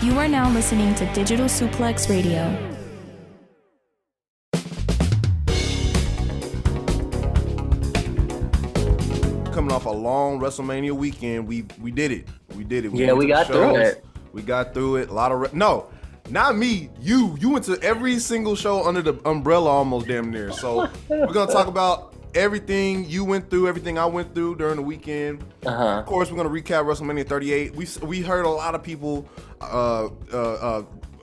You are now listening to Digital Suplex Radio. Coming off a long WrestleMania weekend, we did it. We did it. We got through it. We got through it. A lot of no, not me. You went to every single show under the umbrella almost damn near. So we're gonna talk about everything you went through, everything I went through during the weekend. Of course, we're gonna recap WrestleMania 38. We heard a lot of people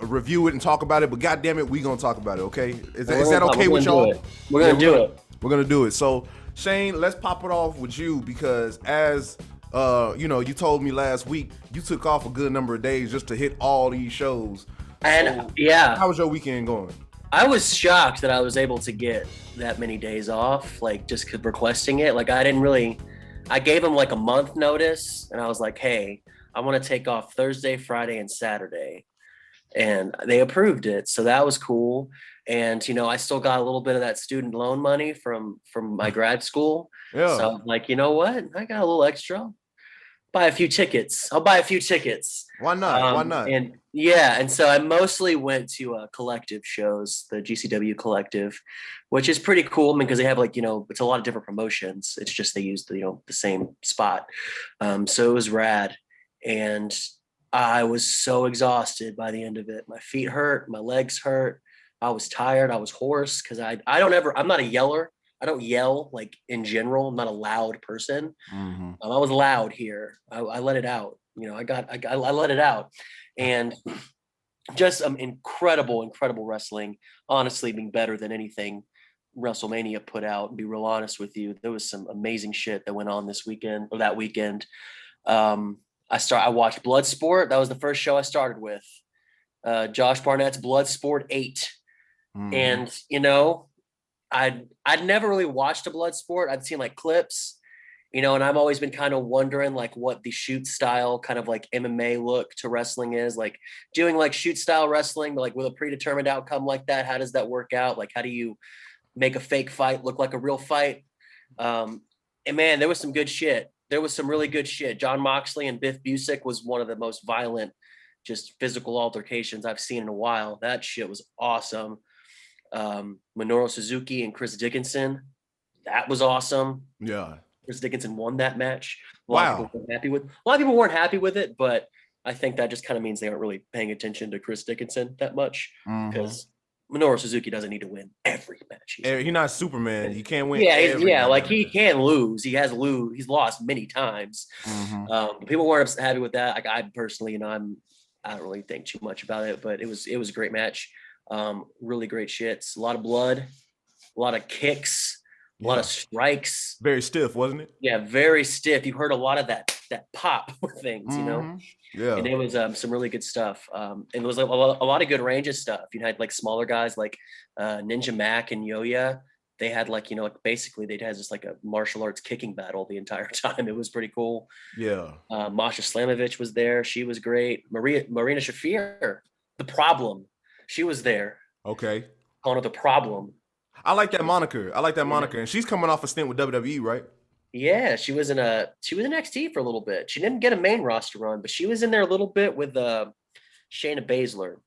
review it and talk about it, but goddamn it, we gonna talk about it. Okay? Is that okay with y'all? We're gonna do it. We're gonna do it. So Shane, let's pop it off with you because as you told me last week you took off a good number of days just to hit all these shows. And so, how was your weekend going? I was shocked that I was able to get that many days off, like just requesting it. Like I gave them like a month notice and I was like, hey, I want to take off Thursday, Friday, and Saturday. And they approved it. So that was cool. And, I still got a little bit of that student loan money from my grad school. Yeah. So I'm like, you know what? I got a little extra. I'll buy a few tickets. Why not? Why not? And so I mostly went to collective shows, the GCW collective, which is pretty cool because they have it's a lot of different promotions. It's just they use the same spot. So it was rad. And I was so exhausted by the end of it. My feet hurt, my legs hurt. I was tired. I was hoarse because I'm not a yeller. I don't yell like in general. I'm not a loud person. Mm-hmm. I was loud here. I let it out. I let it out. And just some incredible wrestling, honestly being better than anything WrestleMania put out. And be real honest with you, there was some amazing shit that went on that weekend. I watched Bloodsport. That was the first show I started with. Josh Barnett's Bloodsport 8. Mm-hmm. And, I'd never really watched a Bloodsport. I'd seen like clips, and I've always been kind of wondering like what the shoot style kind of like MMA look to wrestling is, like doing like shoot style wrestling, but like with a predetermined outcome like that. How does that work out? Like, how do you make a fake fight look like a real fight? And man, there was some good shit. There was some really good shit. Jon Moxley and Biff Busick was one of the most violent, just physical altercations I've seen in a while. That shit was awesome. Minoru Suzuki and Chris Dickinson, that was awesome. Yeah. Chris Dickinson won that match. A lot of people weren't happy with it, but I think that just kind of means they aren't really paying attention to Chris Dickinson that much because Minoru Suzuki doesn't need to win every match. He's not Superman. He can't win. He can lose. He's lost many times. But people weren't happy with that. Like I personally, I don't really think too much about it, but it was a great match. Really great shits. A lot of blood, a lot of kicks, a lot of strikes. Very stiff, wasn't it? Yeah, very stiff. You heard a lot of that pop with things, Yeah. And it was some really good stuff. And it was a lot of good ranges stuff. You had like smaller guys like Ninja Mac and Yoya. They had basically they had just like a martial arts kicking battle the entire time. It was pretty cool. Yeah. Masha Slamovich was there. She was great. Marina Shafir, the Problem. She was there. Okay. Calling her the Problem. I like that moniker. And she's coming off a stint with WWE, right? Yeah, she was in NXT for a little bit. She didn't get a main roster run, but she was in there a little bit with Shayna Baszler.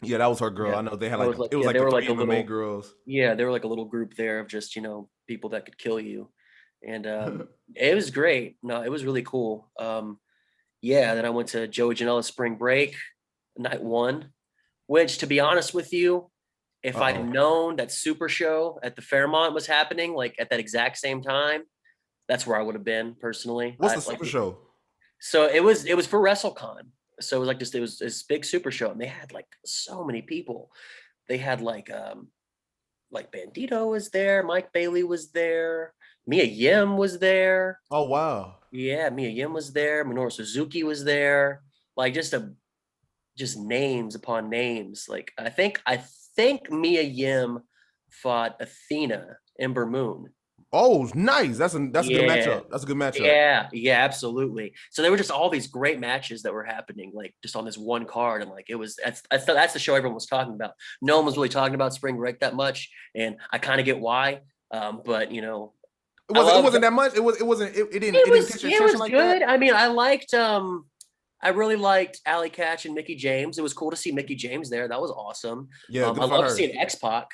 Yeah, that was her girl. Yeah. I know they had the three MMA girls. Yeah, they were like a little group there of just people that could kill you, and it was great. No, it was really cool. Then I went to Joey Janela's Spring Break, night 1. Which, to be honest with you, if I'd known that Super Show at the Fairmont was happening, like at that exact same time, that's where I would have been personally. What's the Super Show? So it was for WrestleCon. So it was this big Super Show, and they had like so many people. They had like Bandito was there, Mike Bailey was there, Mia Yim was there. Oh wow! Yeah, Mia Yim was there. Minoru Suzuki was there. Like just names upon names. Like I think Mia Yim fought Athena, Ember Moon. Oh, nice. That's a good matchup. That's a good matchup. Yeah, absolutely. So there were just all these great matches that were happening, like just on this one card, and like that's the show everyone was talking about. No one was really talking about Spring Break that much, and I kind of get why. But it wasn't that much. It didn't catch your attention like good. That? I mean, I liked I really liked Allie Katch and Mickey James. It was cool to see Mickey James there. That was awesome. Yeah, good I for love her. seeing X-Pac,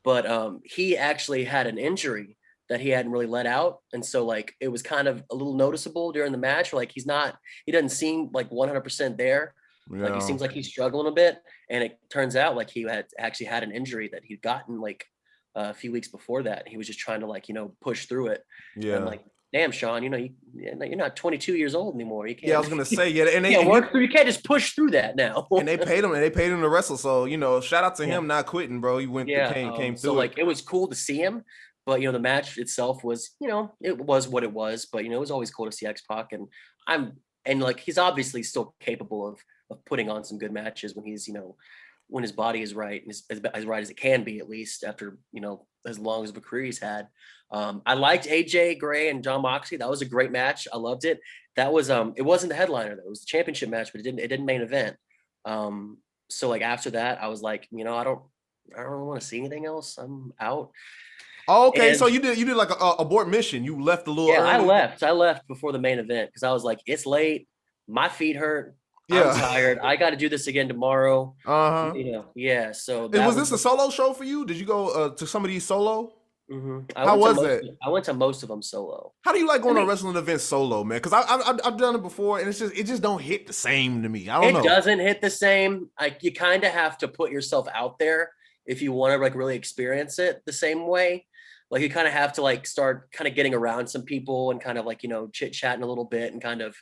but he actually had an injury that he hadn't really let out. And so like it was kind of a little noticeable during the match. Like he doesn't seem like 100% there. Like he Yeah. seems like he's struggling a bit. And it turns out like he had actually had an injury that he'd gotten like a few weeks before that. He was just trying to like, push through it. And I'm Yeah. like, damn, Sean, you're not 22 years old anymore. You Yeah, I can't, was gonna say, yeah, and you they can't and work through. You can't just push through that now. they paid him to wrestle. So, shout out to Yeah. him not quitting, bro. He Yeah. came So through it. like it was cool to see him, but the match itself was, it was what it was. But it was always cool to see X-Pac, and like he's obviously still capable of putting on some good matches when he's when his body is right and is as right as it can be, at least after as long as of a career he's had. I liked AJ Gray and John Moxley. That was a great match. I loved it. That was it wasn't the headliner though. It was the championship match, but it didn't main event. So like after that, I was like, I don't want to see anything else. I'm out. Oh, okay. So And you did like a abort mission. You left a little yeah, I early. left. I left before the main event because I was like, it's late. My feet hurt. I'm Yeah. tired. I got to do this again tomorrow. Uh-huh. Yeah. So And that was was. this a solo show for you? Did you go to some of these solo? I How went to was most. that? I went to most of them solo. How do you like I going to a mean, wrestling event solo, man? Because I've done it before, and it just don't hit the same to me. I don't it know. doesn't hit the same. Like you kind of have to put yourself out there if you want to like really experience it the same way. Like you kind of have to like start kind of getting around some people and kind of like chit chatting a little bit and kind of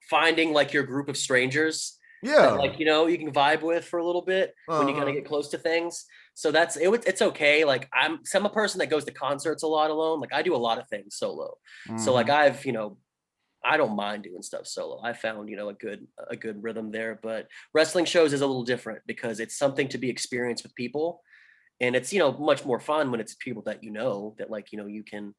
finding like your group of strangers that Yeah. like you can vibe with for a little bit when you kind of Uh-huh. get close to things. So that's it. It's okay. Like I'm a person that goes to concerts a lot alone. Like I do a lot of things solo. So like Mm-hmm. I don't mind doing stuff solo. I found, a good rhythm there, but wrestling shows is a little different because it's something to be experienced with people. And it's, much more fun when it's people that that like, you can,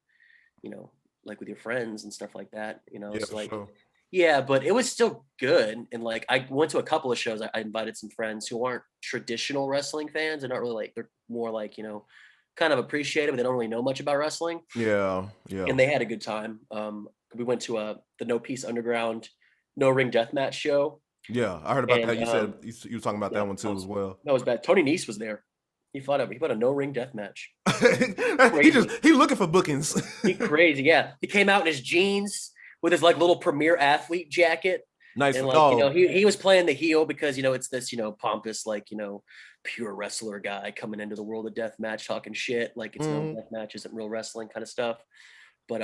you know, like with your friends and stuff like that, Yeah, so for like, sure. yeah, but it was still good. And like, I went to a couple of shows. I invited some friends who aren't traditional wrestling fans and not really like, they're more like, kind of appreciative. They don't really know much about wrestling Yeah, yeah. and they had a good time. We went to the No Peace Underground No Ring Deathmatch show, Yeah. I heard about and that. You said you were talking about yeah, that one too as well. that was bad. Tony Nese was there. He fought a No Ring Deathmatch. he Crazy, he looking for bookings. he crazy. Yeah, he came out in his jeans with his like little premier athlete jacket, Nice. and like Oh, he was playing the heel because it's this pompous like pure wrestler guy coming into the world of deathmatch talking shit like it's no mhm. deathmatch isn't real wrestling kind of stuff. But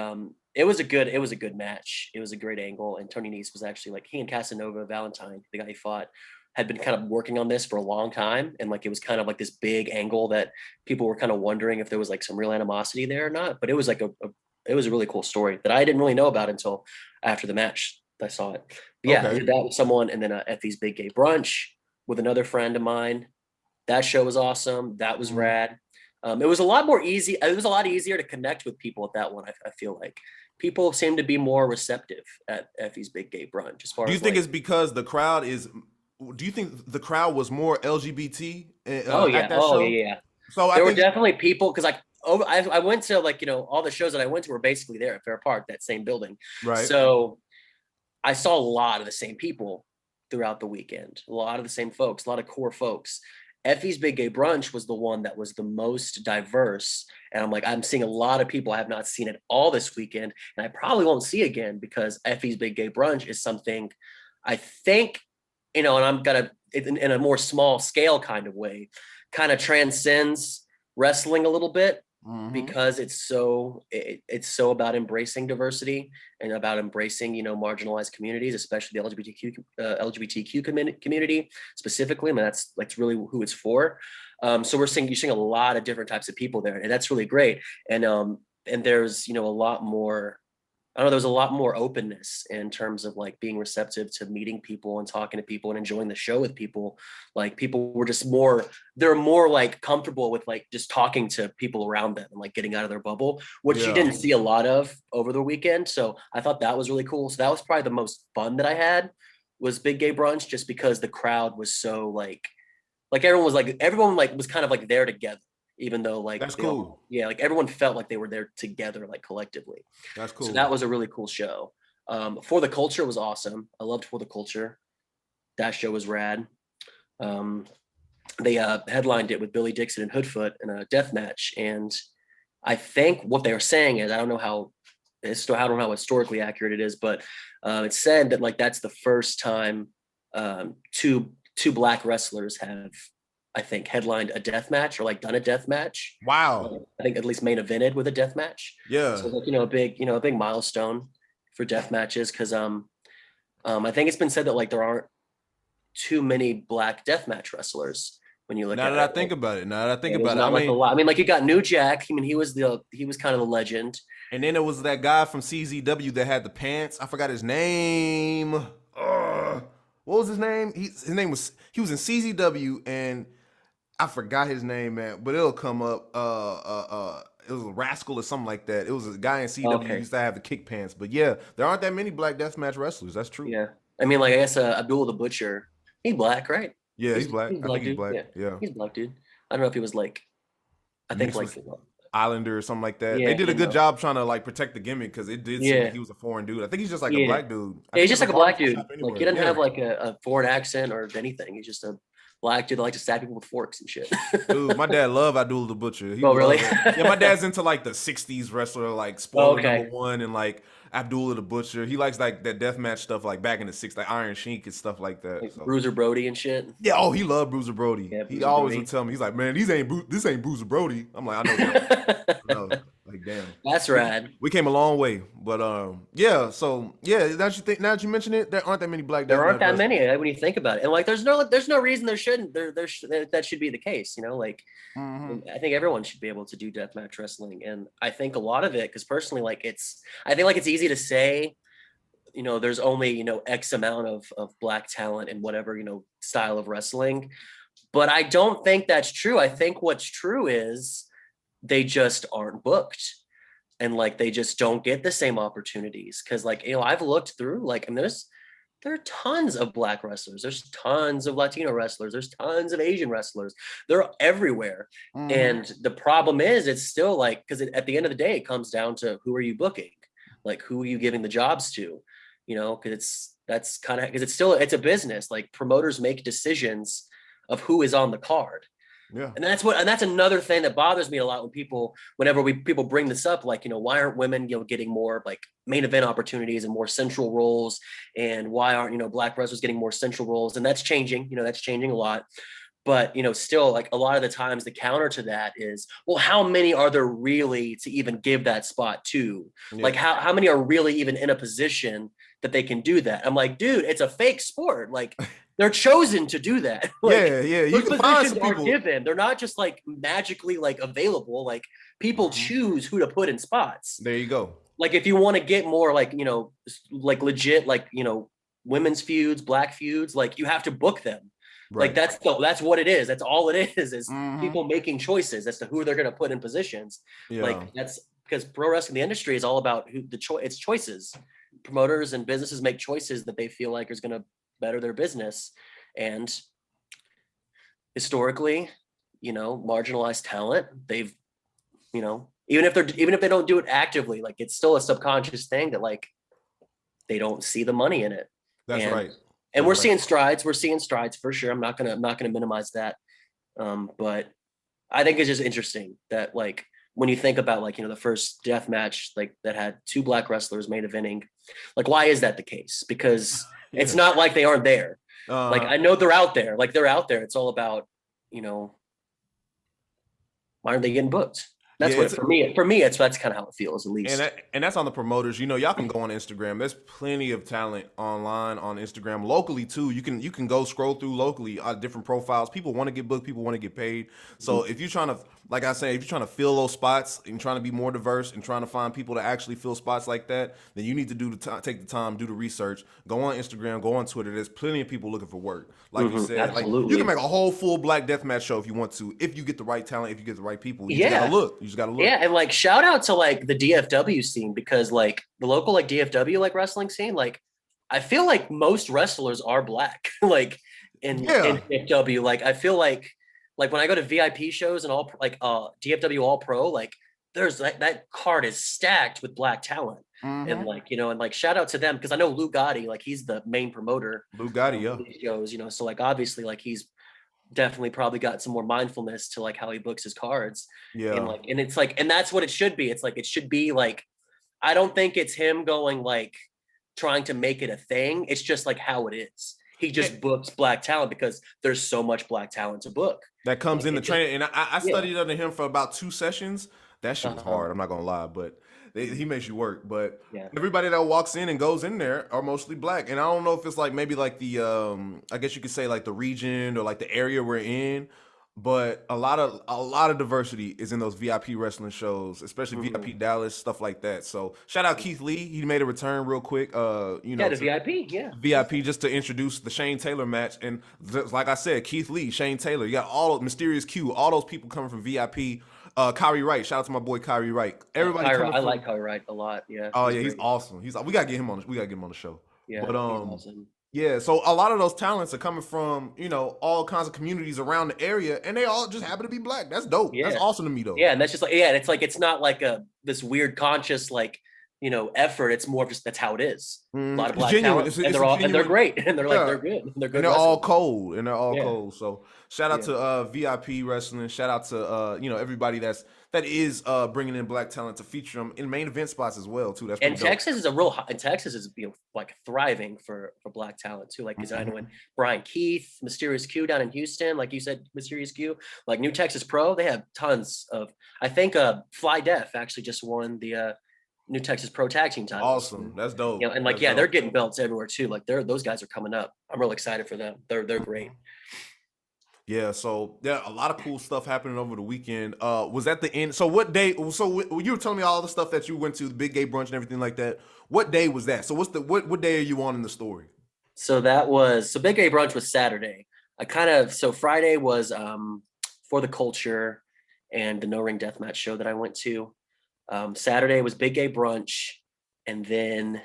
it was a good match. It was a great angle, and Tony Nese was actually like he and Casanova Valentine, the guy he fought, had been kind of working on this for a long time, and like it was kind of like this big angle that people were kind of wondering if there was like some real animosity there or not. But it was like it was a really cool story that I didn't really know about until after the match. I saw it. But yeah, I Okay. did that with someone, and then Effie's Big Gay Brunch with another friend of mine. That show was awesome. That was Mhm. rad. It was a lot more easy. It was a lot easier to connect with people at that one. I feel like people seem to be more receptive at Effie's Big Gay Brunch as far Do you as think like, it's because the crowd is? Do you think the crowd was more LGBT at that oh yeah, show? yeah. So I There were think definitely people because like I went to like all the shows that I went to were basically there at Fair Park, that same building. right. So I saw a lot of the same people throughout the weekend, a lot of the same folks, a lot of core folks. Effie's Big Gay Brunch was the one that was the most diverse. And I'm like, I'm seeing a lot of people I have not seen at all this weekend. And I probably won't see again because Effie's Big Gay Brunch is something I think, and I'm going to, in a more small scale kind of way, kind of transcends wrestling a little bit Hmm. because it's so about embracing diversity and about embracing marginalized communities, especially the LGBTQ community specifically. I mean that's really who it's for. So you're seeing a lot of different types of people there, and that's really great. And there's a lot more. I don't know. There's a lot more openness in terms of like being receptive to meeting people and talking to people and enjoying the show with people. Like people were just they're more like comfortable with like just talking to people around them and like getting out of their bubble, which you Yeah. didn't see a lot of over the weekend. So I thought that was really cool. So that was probably the most fun that I had was Big Gay Brunch, just because the crowd was so like everyone like was kind of like there together, even though like That's they all, cool. yeah, like everyone felt like they were there together, like collectively. That's So cool. that was a really cool show. For the Culture was awesome. I loved For the Culture. that show was rad. They headlined it with Billy Dixon and Hoodfoot in a death match, and I think what they were saying is, I don't know how historically accurate it is, but it said that like that's the first time two black wrestlers have, I think, headlined a death match or like done a death match. Wow. I think at least main evented with a death match. Yeah. So like, a big milestone for death matches, because I think it's been said that like there aren't too many black deathmatch wrestlers when you look at it. Now that I think about it, I mean, a lot. I mean, like you got New Jack. I mean, he was kind of the legend. And then it was that guy from CZW that had the pants. I forgot his name. What was his name? He was in CZW, and I forgot his name, man. But it'll come up. It was a Rascal or something like that. It was a guy in CW who used to have the kick pants. But yeah, there aren't that many black deathmatch wrestlers. That's true. Yeah, I mean, like I guess Abdul the Butcher. He's black, right? Yeah, he's black. I think he's black. Yeah, he's black, dude. I don't know if he was like, I think like Islander or something like that. Yeah, they did a good job trying to like protect the gimmick, because it did seem like he was a foreign dude. I think he's just like a black dude. Yeah, he's just like a black dude. Like he doesn't have like a foreign accent or anything. He's just a black dude that like to stab people with forks and shit. Dude, my dad loved Abdul the Butcher. Oh, really? Yeah, my dad's into like the 60s wrestler, like Spoiler number 1 and like Abdullah the Butcher. He likes like that deathmatch stuff like back in the 60s, like Iron Sheik and stuff like that. Like Bruiser Brody and shit. Yeah, he loved Bruiser Brody. Yeah, he always would tell me, he's like, man, this ain't Bruiser Brody. I'm like, I know that. No, like, damn. That's rad. We came a long way. But yeah, so yeah, now that you mention it, there aren't that many black. There aren't that many when you think about it. And like there's no reason there shouldn't. That should be the case, like I think everyone should be able to do deathmatch wrestling. And I think a lot of it, because personally, like I think like it's easy to say, there's only, X amount of black talent in whatever, style of wrestling. But I don't think that's true. I think what's true is they just aren't booked. And like, they just don't get the same opportunities. Cause like, I've looked through, like, and there are tons of black wrestlers. There's tons of Latino wrestlers. There's tons of Asian wrestlers. They're everywhere. And the problem is it's still like, cause at the end of the day, it comes down to who are you booking? Like, who are you giving the jobs to? Cause it's a business. Like promoters make decisions of who is on the card. Yeah. And that's another thing that bothers me a lot when people bring this up, like, why aren't women, getting more like main event opportunities and more central roles? And why aren't, black wrestlers getting more central roles? And that's changing, that's changing a lot. But, still like a lot of the times the counter to that is, well, how many are there really to even give that spot to? Yeah. Like how many are really even in a position that they can do that? I'm like, dude, it's a fake sport. Like they're chosen to do that. Like, yeah. You can find some people. Are given. They're not just like magically like available. Like people choose who to put in spots. There you go. Like if you want to get more like, like legit, like, women's feuds, black feuds, like you have to book them. Right. Like that's what it is. That's all it is people making choices as to who they're going to put in positions. Yeah. Like that's because pro wrestling, the industry is all about it's choices. Promoters and businesses make choices that they feel like is going to better their business. And historically, marginalized talent, they've, even if they don't do it actively, like it's still a subconscious thing that like they don't see the money in it. That's right. And we're seeing strides. We're seeing strides for sure. I'm not gonna minimize that. But I think it's just interesting that like when you think about like, the first death match like that had two black wrestlers main eventing, like why is that the case? Because it's not like they aren't there. Like I know they're out there. Like they're out there. It's all about, why aren't they getting booked? That's for me, that's kind of how it feels, at least. And that's on the promoters. Y'all can go on Instagram. There's plenty of talent online on Instagram, locally too. You can go scroll through locally different profiles. People want to get booked. People want to get paid. So if you're trying to, like I say, if you're trying to fill those spots and trying to be more diverse and trying to find people to actually fill spots like that, then you need to take the time, do the research, go on Instagram, go on Twitter. There's plenty of people looking for work. Like you said, absolutely. Like you can make a whole full black deathmatch show if you want to, if you get the right talent, if you get the right people. You just gotta look. Yeah, and like shout out to like the DFW scene, because like the local like DFW like wrestling scene, like I feel like most wrestlers are black. Like in DFW, like I feel like when I go to VIP shows and all like DFW All Pro, like there's that card is stacked with black talent. and like, you know, and like shout out to them, because I know Lou Gotti, like he's the main promoter. Lou Gotti, for these shows, you know, so like obviously like he's definitely probably got some more mindfulness to like how he books his cards. And like, and it's like, and that's what it should be. It's like, it should be like, I don't think it's him going like trying to make it a thing. It's just like how it is. He just books black talent because there's so much black talent to book. That comes like, in the training. And I studied under him for about 2 sessions. That shit was hard. I'm not gonna lie, but he makes you work. But everybody that walks in and goes in there are mostly black. And I don't know if it's like maybe like the I guess you could say like the region or like the area we're in. But a lot of diversity is in those VIP wrestling shows, especially VIP Dallas, stuff like that. So shout out Keith Lee. He made a return real quick. You know, the VIP just to introduce the Shane Taylor match. And like I said, Keith Lee, Shane Taylor, you got all of Mysterious Q, all those people coming from VIP. Kyrie Wright, shout out to my boy Kyrie Wright. Everybody, I like Kyrie Wright a lot. Yeah. Oh yeah, he's awesome. He's we gotta get him on. We gotta get him on the show. Yeah, but awesome. Yeah, so a lot of those talents are coming from, you know, all kinds of communities around the area, and they all just happen to be black. That's dope. Yeah. That's awesome to me, though. Yeah, and that's just like, and it's like, it's not like this weird conscious, like, you know, effort. It's more just, that's how it is. A lot of black talent, and they're all, and they're great, and they're like, they're good. And they're good. And they're all cold, and they're all cold. So shout out to VIP Wrestling. Shout out to, you know, everybody that is bringing in black talent to feature them in main event spots as well too. That's and Texas is Texas is, you know, like thriving for black talent too. Like, because I know when Brian Keith, Mysterious Q down in Houston, like you said, Mysterious Q, like New Texas Pro, they have tons of. I think Fly Def actually just won the New Texas Pro Tag Team title. Awesome, that's dope. You know, and like they're getting belts everywhere too. Like those guys are coming up. I'm real excited for them. They're great. Yeah, so a lot of cool stuff happening over the weekend. Was that the end? So what day? So you were telling me all the stuff that you went to, the big gay brunch and everything like that. What day was that? So what day are you on in the story? So big gay brunch was Saturday. Friday was For the Culture and the No Ring Deathmatch show that I went to. Saturday was big gay brunch, and then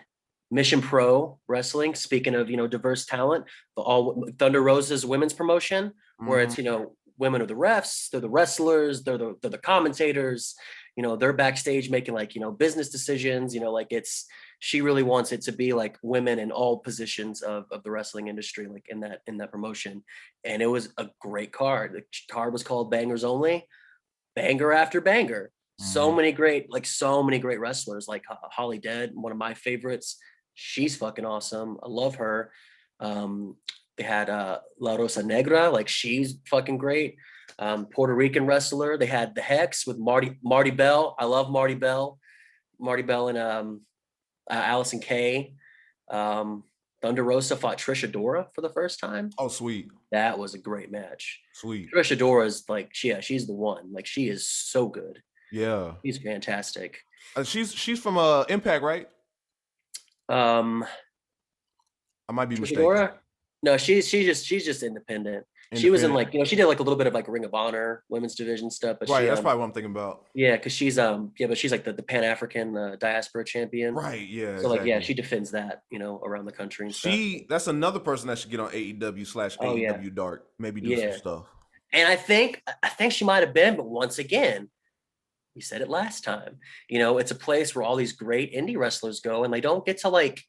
Mission Pro Wrestling. Speaking of, you know, diverse talent, all Thunder Rosa's women's promotion, where it's, you know, women are the refs, they're the wrestlers, they're the commentators, you know, they're backstage making like, you know, business decisions, you know, like she really wants it to be like women in all positions of the wrestling industry, like in that promotion. And it was a great card. The card was called Bangers Only, banger after banger. So many great wrestlers, like Holly Dead, one of my favorites. She's fucking awesome. I love her. They had La Rosa Negra, like she's fucking great. Puerto Rican wrestler. They had the Hex with Marty Bell. I love Marty Bell. Marty Bell and Allison Kay. Thunder Rosa fought Trish Adora for the first time. Oh, sweet. That was a great match. Sweet. Trish Adora is like, she's the one. Like, she is so good. Yeah. She's fantastic. She's from Impact, right? I might be mistaken. Adora? No, she's just independent. She was in like, you know, she did like a little bit of like Ring of Honor women's division stuff. But that's probably what I'm thinking about. Yeah, because she's but she's like the Pan African diaspora champion. Right. Yeah. So like, she defends that, you know, around the country and stuff. That's another person that should get on AEW/AEW Dark. Maybe do some stuff. And I think she might have been, but once again, we said it last time. You know, it's a place where all these great indie wrestlers go, and they don't get to like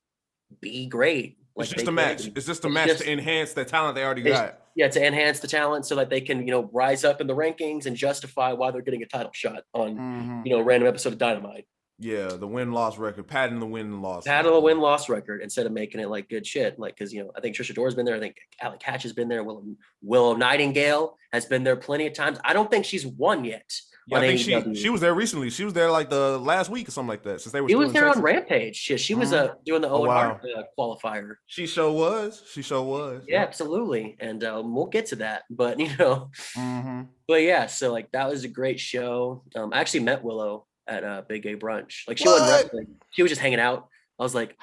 be great. Like, it's just a match. It's just a match to enhance the talent they already got. Yeah, to enhance the talent so that they can, you know, rise up in the rankings and justify why they're getting a title shot on, you know, a random episode of Dynamite. Yeah, the win-loss record, padding the win-loss. Paddle the win-loss record instead of making it like good shit. Like, because, you know, I think Trisha Dora's been there. I think Alec Hatch has been there. Willow Nightingale has been there plenty of times. I don't think she's won yet. Yeah, I think she was there recently. She was there like the last week or something like that. Since they were. She was there on Rampage. She was doing the Owen Hart qualifier. She sure was. Yeah, absolutely. And we'll get to that. But you know, but yeah. So like that was a great show. I actually met Willow at Big Gay Brunch. Like she wasn't wrestling. She was just hanging out. I was like,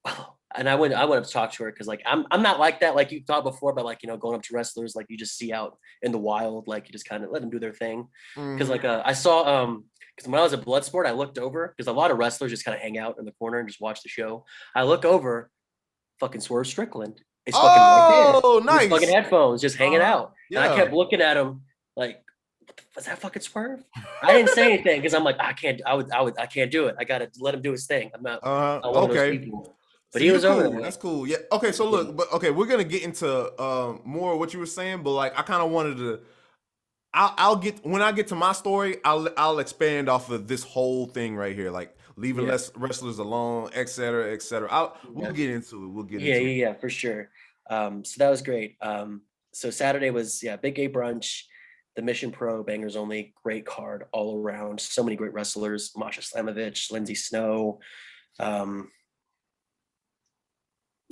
wow. And I went up to talk to her because like I'm not like that, like you thought before, but like, you know, going up to wrestlers like you just see out in the wild, like you just kind of let them do their thing. Because like I saw because when I was at Bloodsport, I looked over because a lot of wrestlers just kind of hang out in the corner and just watch the show. I look over, fucking Swerve Strickland. It's fucking right there. Nice. Fucking headphones, just hanging out. Yeah. And I kept looking at him like, what the was that fucking Swerve? I didn't say anything because I'm like, I can't do it. I gotta let him do his thing. I'm not one of those Okay. people. But So he you're was over there. cool. That's cool. Yeah. Okay. So look, but okay, we're gonna get into more of what you were saying, but like I kind of wanted to. I'll get when I get to my story. I'll expand off of this whole thing right here, like leaving Yeah. less wrestlers alone, et cetera, et cetera. We'll Yeah. get into it. We'll get Yeah, into it. yeah, yeah, for sure. So that was great. So Saturday was big gay brunch, the Mission Pro Bangers Only, great card all around. So many great wrestlers: Masha Slamovich, Lindsay Snow. Um,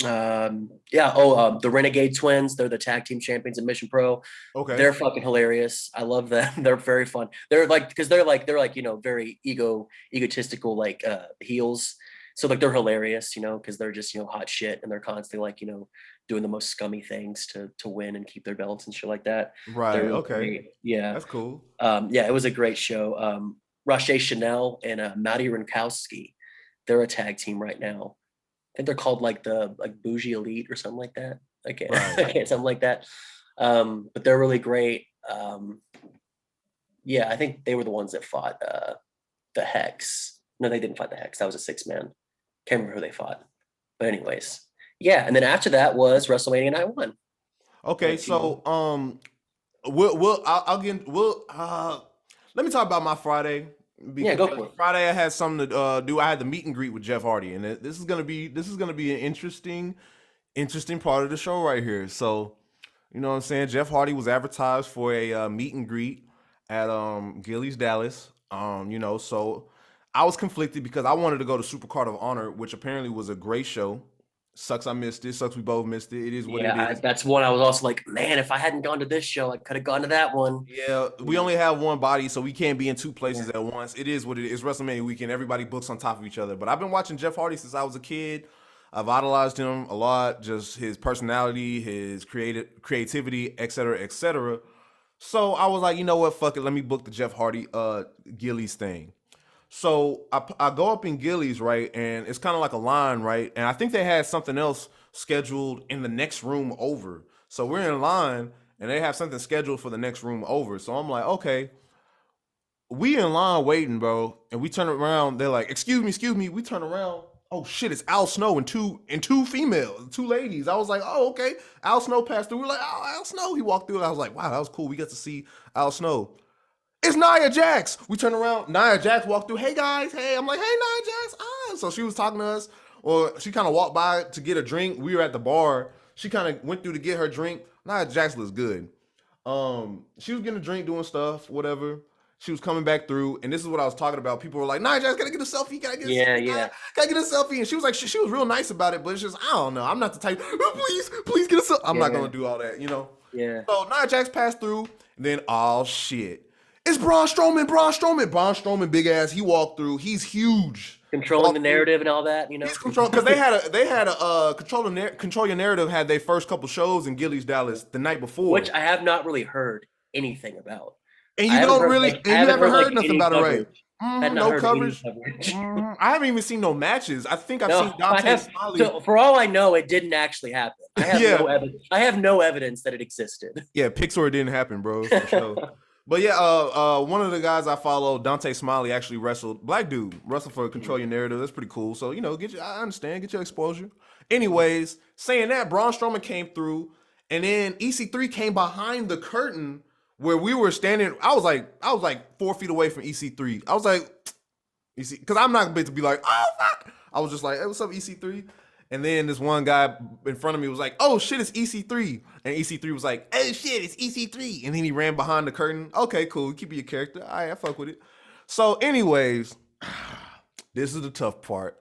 the Renegade Twins. They're the tag team champions in Mission Pro. Okay. They're fucking hilarious. I love them. They're very fun. They're like because they're like very egotistical like heels. So like they're hilarious, because they're just hot shit and they're constantly like doing the most scummy things to win and keep their belts and shit like that. Right. They're really Okay. great. Yeah. That's cool. Yeah, it was a great show. Rache Chanel and Maddie Rinkowski, they're a tag team right now. I think they're called like the Bougie Elite or something like that. Right. Something like that. But they're really great. Yeah, I think they were the ones that fought the Hex. No, they didn't fight the Hex. That was a 6-man. Can't remember who they fought. But anyways, yeah. And then after that was WrestleMania Night 1. Okay. So I'll get let me talk about my Friday Yeah, because go for it. Friday I had something to do. I had the meet and greet with Jeff Hardy, and this is gonna be an interesting part of the show right here. So, you know what I'm saying? Jeff Hardy was advertised for a meet and greet at Gillies Dallas. So I was conflicted because I wanted to go to Supercard of Honor, which apparently was a great show. Sucks I missed it. Sucks we both missed it. It is what it is. That's one I was also like, man, if I hadn't gone to this show, I could have gone to that one. Yeah, we only have one body, so we can't be in two places at once. It is what it is. WrestleMania weekend. Everybody books on top of each other. But I've been watching Jeff Hardy since I was a kid. I've idolized him a lot. Just his personality, his creativity, et cetera, et cetera. So I was like, you know what? Fuck it. Let me book the Jeff Hardy Gillies thing. So I go up in Gillies, right? And it's kind of like a line, right? And I think they had something else scheduled in the next room over. So we're in line and they have something scheduled for the next room over. So I'm like, okay, we in line waiting, bro. And we turn around. They're like, excuse me. We turn around. Oh shit, it's Al Snow and two females, two ladies. I was like, oh, okay. Al Snow passed through. We're like, oh, Al Snow. He walked through. And I was like, wow, that was cool. We got to see Al Snow. It's Nia Jax. We turn around. Nia Jax walked through. Hey guys, hey. I'm like, hey Nia Jax. So she was talking to us, or she kind of walked by to get a drink. We were at the bar. She kind of went through to get her drink. Nia Jax looks good. She was getting a drink, doing stuff, whatever. She was coming back through, and this is what I was talking about. People were like, Nia Jax, gotta get a selfie, gotta get a selfie, gotta get a selfie. And she was like, she was real nice about it, but it's just, I don't know. I'm not the type, oh, please get a selfie. I'm not gonna do all that, Yeah. So Nia Jax passed through, and then, oh shit. It's Braun Strowman. Braun Strowman, big ass. He walked through. He's huge. Controlling the narrative and all that, He's control because they had a control your narrative had their first couple shows in Gillies Dallas the night before, which I have not really heard anything about. And you haven't heard nothing about it, right? No coverage. I haven't even seen no matches. I think I've seen Dante Smiley. So for all I know, it didn't actually happen. I have no evidence. I have no evidence that it existed. Yeah, Pixar didn't happen, bro. For sure. But yeah, one of the guys I follow, Dante Smiley, actually wrestled. Black dude wrestled for Control Your Narrative. That's pretty cool. So I understand, get your exposure. Anyways, saying that, Braun Strowman came through, and then EC3 came behind the curtain where we were standing. I was like 4 feet away from EC3. I was like, because I'm not going to be like, oh fuck. I was just like, hey, what's up, EC3? And then this one guy in front of me was like, oh shit, it's EC3. And EC3 was like, oh shit, it's EC3. And then he ran behind the curtain. Okay, cool. Keep your character. All right, I fuck with it. So anyways, this is the tough part.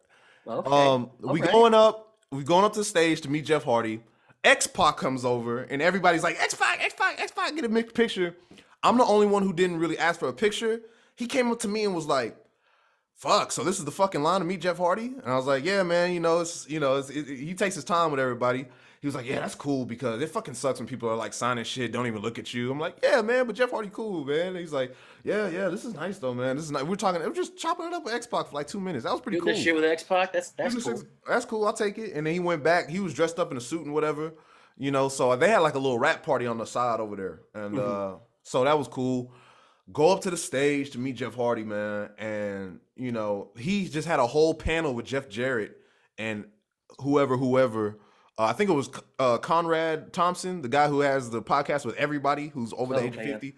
Okay. We going up to the stage to meet Jeff Hardy. X-Pac comes over and everybody's like, X-Pac, get a picture. I'm the only one who didn't really ask for a picture. He came up to me and was like, fuck, so this is the fucking line to meet Jeff Hardy? And I was like, yeah, man, he takes his time with everybody. He was like, yeah, that's cool because it fucking sucks when people are like signing shit, don't even look at you. I'm like, yeah, man, but Jeff Hardy cool, man. And he's like, yeah, this is nice though, man. This is nice. We're just chopping it up with X-Pac for like 2 minutes. That was pretty cool. This shit with X-Pac, that's cool. That's cool, I'll take it. And then he went back. He was dressed up in a suit and whatever, so they had like a little rap party on the side over there. And so that was cool. go up to the stage to meet Jeff Hardy, man, and you know he just had a whole panel with Jeff Jarrett and whoever. I think it was Conrad Thompson, the guy who has the podcast with everybody who's over the age of 50.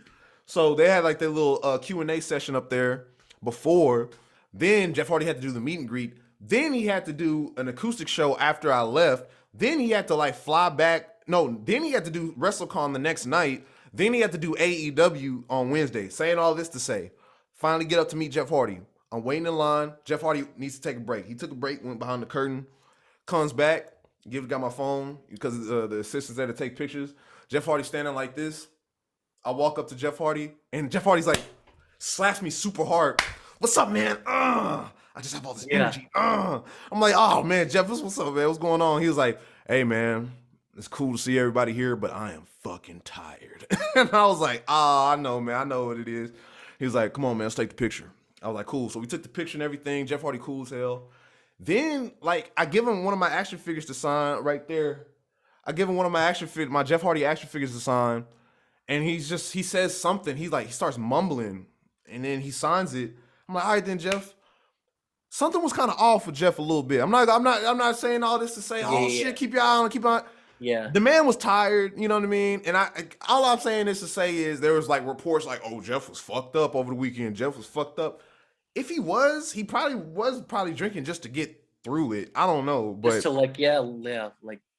So they had like their little Q&A session up there before. Then Jeff Hardy had to do the meet and greet. Then he had to do an acoustic show after I left. Then he had to like fly back. No, then he had to do WrestleCon the next night. Then he had to do AEW on Wednesday. Saying all this to say, finally get up to meet Jeff Hardy. I'm waiting in line. Jeff Hardy needs to take a break. He took a break, went behind the curtain, comes back, got my phone because the assistant's there to take pictures. Jeff Hardy standing like this. I walk up to Jeff Hardy, and Jeff Hardy's like, slaps me super hard. What's up, man? I just have all this energy. I'm like, oh, man, Jeff, what's up, man? What's going on? He was like, hey, man, it's cool to see everybody here, but I am fucking tired. And I was like, I know, man. I know what it is. He was like, come on, man, let's take the picture. I was like, cool. So we took the picture and everything. Jeff Hardy cool as hell. Then, like, I give him one of my action figures to sign right there. I give him one of my my Jeff Hardy action figures to sign. And he says something. He starts mumbling, and then he signs it. I'm like, all right, then, Jeff. Something was kind of off with Jeff a little bit. I'm not saying all this to say, shit, keep your eye on, keep on. Yeah. The man was tired, you know what I mean? And all I'm saying is to say is there was like reports like, oh, Jeff was fucked up over the weekend. Jeff was fucked up. If he probably was drinking just to get through it. I don't know, but just to like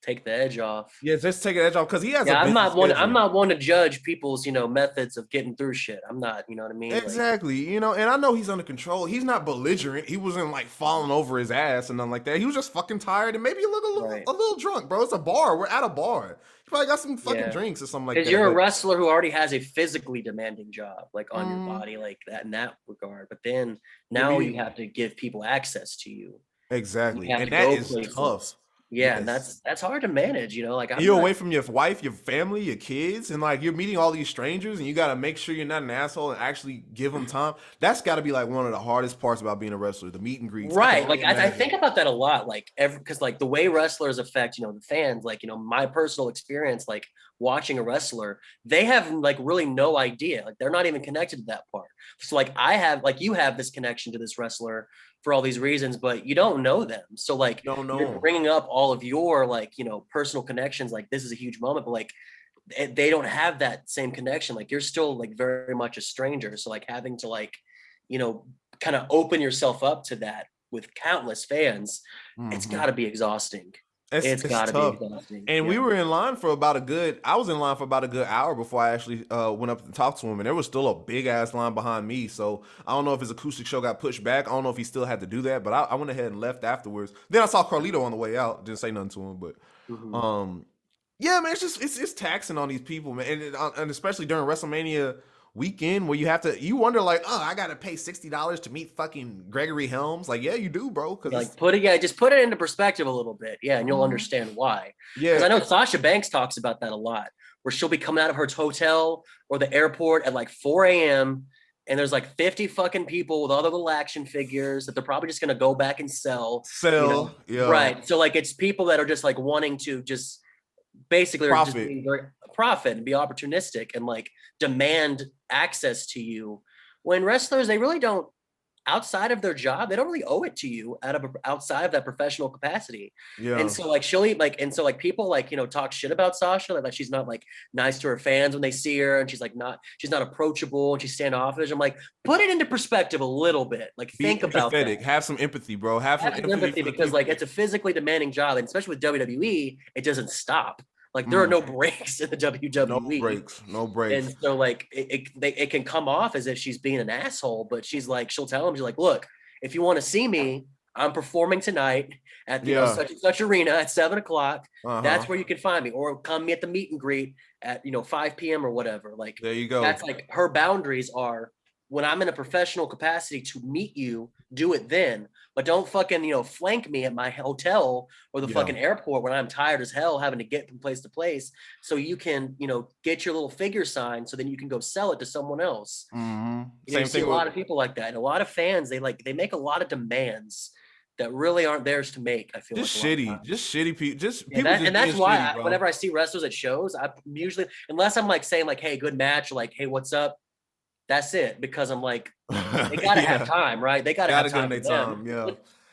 take the edge off. Yeah, just take the edge off because he has. Yeah, I'm not one to judge people's methods of getting through shit. I'm not, you know what I mean? Exactly, and I know he's under control. He's not belligerent. He wasn't like falling over his ass and nothing like that. He was just fucking tired and maybe a little drunk, bro. It's a bar. We're at a bar. You probably got some fucking drinks or something like that. Because you're a wrestler who already has a physically demanding job, like on your body, like that in that regard. But then now you have to give people access to you. Exactly, and that is tough. Yeah, and that's hard to manage, Like you're away from your wife, your family, your kids, and like you're meeting all these strangers, and you got to make sure you're not an asshole and actually give them time. That's got to be like one of the hardest parts about being a wrestler, the meet and greets. Right, like I think about that a lot, like because like the way wrestlers affect, the fans, like my personal experience, like watching a wrestler, they have like really no idea, like they're not even connected to that part. So like you have this connection to this wrestler for all these reasons, but you don't know them. So like you're bringing up all of your like, personal connections, like this is a huge moment, but like they don't have that same connection. Like you're still like very much a stranger. So like having to like, kind of open yourself up to that with countless fans, it's gotta be exhausting. It's gotta be exhausting. And we were in line for about I was in line for about a good hour before I actually went up to talk to him, and there was still a big ass line behind me. So I don't know if his acoustic show got pushed back. I don't know if he still had to do that, but I went ahead and left afterwards. Then I saw Carlito on the way out. Didn't say nothing to him, but yeah, man, it's taxing on these people, man, and especially during WrestleMania weekend where you wonder like, oh, I gotta pay $60 to meet fucking Gregory Helms. Like, yeah, you do, bro. Cause like just put it into perspective a little bit. Yeah. And you'll understand why. Yeah. Cause I know Sasha Banks talks about that a lot, where she'll be coming out of her hotel or the airport at like 4 a.m. and there's like 50 fucking people with all the little action figures that they're probably just going to go back and sell. Yeah. Right. So like, it's people that are just like wanting to just basically profit and be opportunistic and like demand access to you, when wrestlers, they really don't, outside of their job, they don't really owe it to you outside of that professional capacity. Yeah. And so like people like, talk shit about Sasha, like she's not like nice to her fans when they see her, and she's not approachable and she's standoffish. I'm like, put it into perspective a little bit. Like think about that. Have some empathy, bro. Have some empathy because like it's a physically demanding job, and especially with WWE, it doesn't stop. Like there are no breaks in the WWE. No breaks. And so like it can come off as if she's being an asshole, but she'll tell him, she's like, look, if you want to see me, I'm performing tonight at such and such arena at 7:00. That's where you can find me, or come me at the meet and greet at 5 p.m. or whatever. Like there you go. That's like her boundaries are, when I'm in a professional capacity to meet you, do it then. But don't fucking, flank me at my hotel or the fucking airport when I'm tired as hell having to get from place to place so you can, get your little figure signed so then you can go sell it to someone else. You see a lot of people like that. And a lot of fans, they make a lot of demands that really aren't theirs to make. I feel just shitty people. And that's why whenever I see wrestlers at shows, I usually, unless I'm like saying like, hey, good match, or like, hey, what's up? That's it. Because I'm like, they gotta have time, right? They gotta have time for them. Yeah.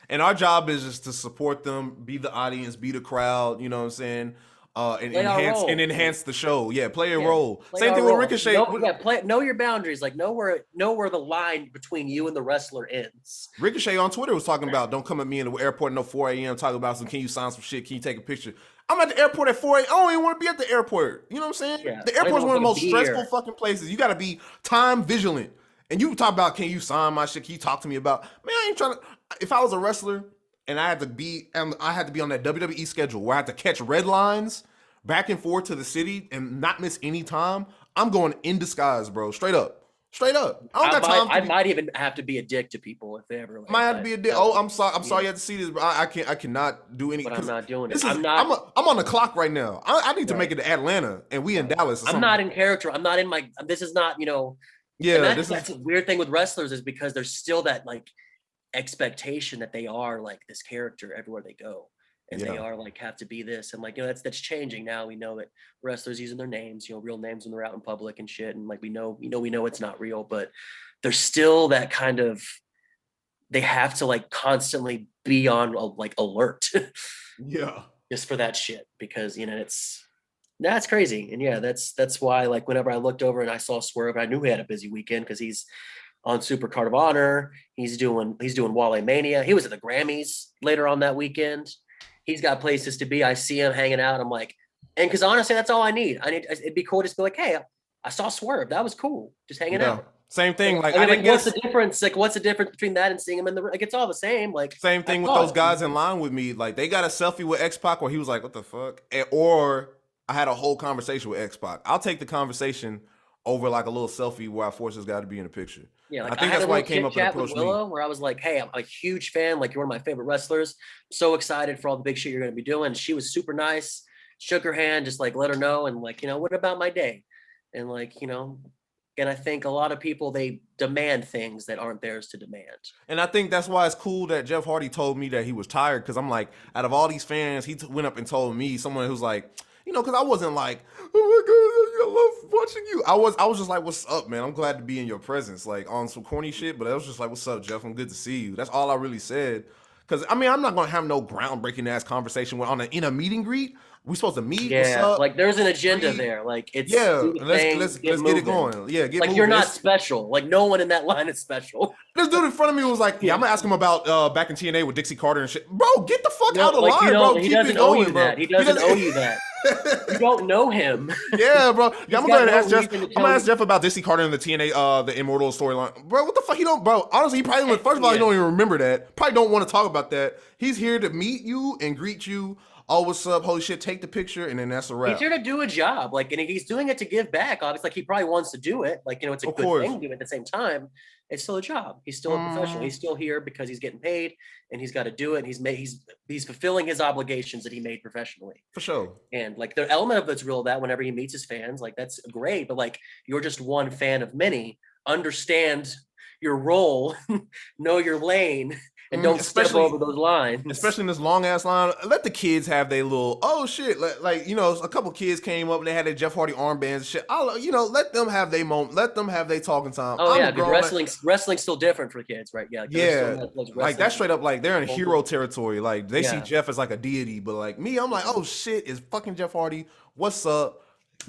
And our job is just to support them, be the audience, be the crowd, you know what I'm saying? And Play our role. enhance the show. Yeah, play a role. Play Same our thing role. with Ricochet. Know your boundaries. Like know where the line between you and the wrestler ends. Ricochet on Twitter was talking about, don't come at me in the airport at no 4 a.m. talking about some, can you sign some shit? Can you take a picture? I'm at the airport at 4 a.m. I don't even want to be at the airport. You know what I'm saying? Yeah, The airport's one of the most stressful fucking places. You got to be time vigilant. And you talk about, can you sign my shit? Can you talk to me about, man, I ain't trying to, if I was a wrestler and I had to be on that WWE schedule where I had to catch red lines back and forth to the city and not miss any time, I'm going in disguise, bro. Straight up. I don't got time. I might even have to be a dick to people if they ever. Might have to be a dick. Oh, I'm sorry. I'm sorry you had to see this, but I cannot do any. But I'm not doing it. I'm on the clock right now. I need to make it to Atlanta, and we in Dallas. I'm not in character. I'm not in my. This is not. Yeah, that's a weird thing with wrestlers is because there's still that like expectation that they are like this character everywhere they go. And they are like have to be this, and like that's changing now. We know that wrestlers using their names, real names when they're out in public and shit, and like we know it's not real, but there's still that kind of they have to like constantly be on like alert, just for that shit because that's crazy, and that's why like whenever I looked over and I saw Swerve, I knew he had a busy weekend because he's on Super Card of Honor, he's doing Wrestlemania, he was at the Grammys later on that weekend. He's got places to be. I see him hanging out. I'm like, and because honestly, that's all I need. It'd be cool just to be like, hey, I saw Swerve. That was cool. Just hanging out. Same thing. Like, what's the difference? Like, what's the difference between that and seeing him in the like? It's all the same. Like, same thing with those guys in line with me. Like, they got a selfie with X-Pac where he was like, what the fuck? Or I had a whole conversation with X-Pac. I'll take the conversation over like a little selfie where our forces got to be in the picture. Yeah, like I think that's why he came up and approached me. Where I was like, hey, I'm a huge fan. Like, you're one of my favorite wrestlers. So excited for all the big shit you're going to be doing. She was super nice. Shook her hand, just like let her know. And like, what about my day? And like, and I think a lot of people, they demand things that aren't theirs to demand. And I think that's why it's cool that Jeff Hardy told me that he was tired. Cause I'm like, out of all these fans, he went up and told me, someone who's like, because I wasn't like, oh my God, I love watching you. I was just like, what's up, man? I'm glad to be in your presence, like on some corny shit. But I was just like, what's up, Jeff? I'm good to see you. That's all I really said. Because I'm not gonna have no groundbreaking ass conversation in a meet and greet. We supposed to meet. Yeah, what's up? Like there's an agenda there. Like it's let's get it going. Yeah, like you're not special. Like no one in that line is special. This dude in front of me was like, I'm gonna ask him about back in TNA with Dixie Carter and shit. Bro, get the fuck out of line, bro. He doesn't owe you that. He doesn't owe you that. You don't know him. Yeah, bro. I'm gonna ask Jeff. I'm gonna ask Jeff about Dixie Carter and the TNA, the Immortal storyline. Bro, what the fuck? He don't, bro. Honestly, he probably first of all, he don't even remember that. Probably don't want to talk about that. He's here to meet you and greet you. Oh, what's up? Holy shit, take the picture, and then that's a wrap. He's here to do a job. Like, and he's doing it to give back. Obviously, like he probably wants to do it. Like, it's a good thing to do at the same time. It's still a job. He's still a professional. He's still here because he's getting paid and he's got to do it. And he's fulfilling his obligations that he made professionally. For sure. And like the element of that's real that whenever he meets his fans, like that's great. But like you're just one fan of many. Understand your role, know your lane. And don't step over those lines. Especially in this long ass line. Let the kids have their little, oh shit. Like, a couple kids came up and they had their Jeff Hardy armbands and shit. Let them have their moment. Let them have their talking time. Oh, yeah, because wrestling's still different for kids, right? Yeah. Like that's straight up like they're in hero territory. Like they see Jeff as like a deity, but like me, I'm like, oh shit, is fucking Jeff Hardy. What's up?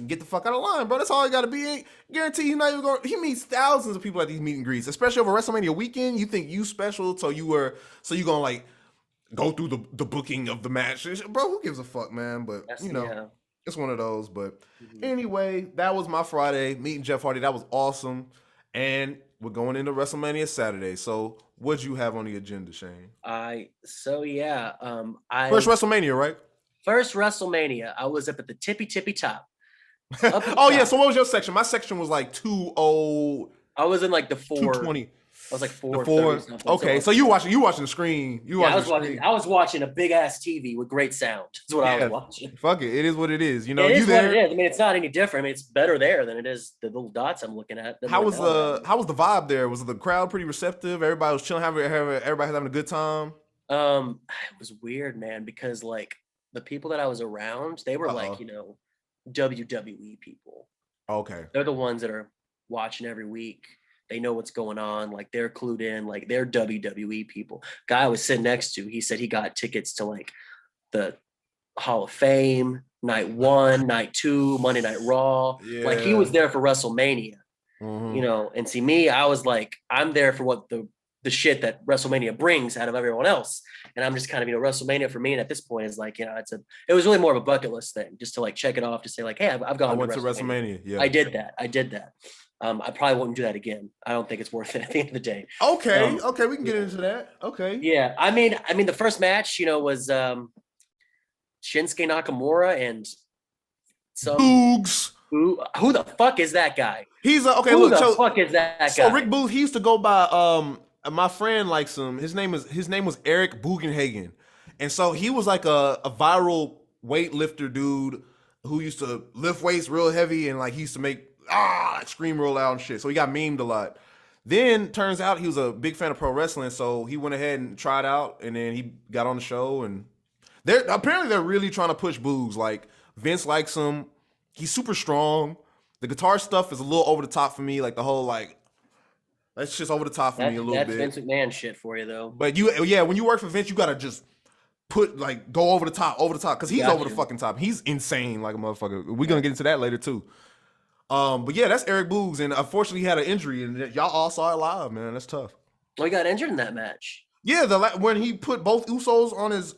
Get the fuck out of line, bro. That's all I gotta be. Guarantee he's not even going. He meets thousands of people at these meet and greets, especially over WrestleMania weekend. You think you special, so you gonna like go through the booking of the match, bro. Who gives a fuck, man? But it's one of those. But anyway, that was my Friday meeting Jeff Hardy. That was awesome, and we're going into WrestleMania Saturday. So what'd you have on the agenda, Shane? First WrestleMania, right? First WrestleMania. I was up at the tippy top. Oh yeah, so what was your section? My section was like 2:0. I was in like the 2:20. I was like 4:30. Okay, so you watching the screen. I was watching a big ass TV with great sound. That's what I was watching. Fuck it is what it is. It is what it is. I mean, it's not any different. I mean, it's better there than it is the little dots I'm looking at. How was the vibe there? Was the crowd pretty receptive? Everybody was chilling. Everybody was having a good time. It was weird, man, because like the people that I was around, they were like, WWE people. Okay. They're the ones that are watching every week. They know what's going on. Like they're clued in. Like they're WWE people. Guy I was sitting next to, he said he got tickets to like the Hall of Fame, night 1, night 2, Monday Night Raw. Yeah. Like he was there for WrestleMania, Mhm. and see me, I was like, I'm there for what the shit that WrestleMania brings out of everyone else. And I'm just kind of, WrestleMania for me. And at this point is like, it was really more of a bucket list thing just to like check it off to say like, hey, I've gone I went to WrestleMania. Yeah. I did that. I probably won't do that again. I don't think it's worth it at the end of the day. Okay. We can get into that. Okay. Yeah. I mean, the first match, was Shinsuke Nakamura and some Boogs. who the fuck is that guy? He's okay. Who Look, the fuck is that guy? So Rick Boogs, he used to go by my friend likes him. His name was Eric Bugenhagen. And so he was like a viral weightlifter dude who used to lift weights real heavy and like he used to make scream real loud and shit. So he got memed a lot. Then turns out he was a big fan of pro wrestling, so he went ahead and tried out and then he got on the show and they're really trying to push Boogs. Like Vince likes him. He's super strong. The guitar stuff is a little over the top for me, like the whole like that's just over the top for me a little bit. That's Vince McMahon shit for you, though. But when you work for Vince, you gotta just go over the top, because he's over the fucking top. He's insane like a motherfucker. We're gonna get into that later too. But yeah, that's Eric Boogs, and unfortunately he had an injury, and y'all all saw it live, man. That's tough. Well, he got injured in that match. Yeah, when he put both Usos on his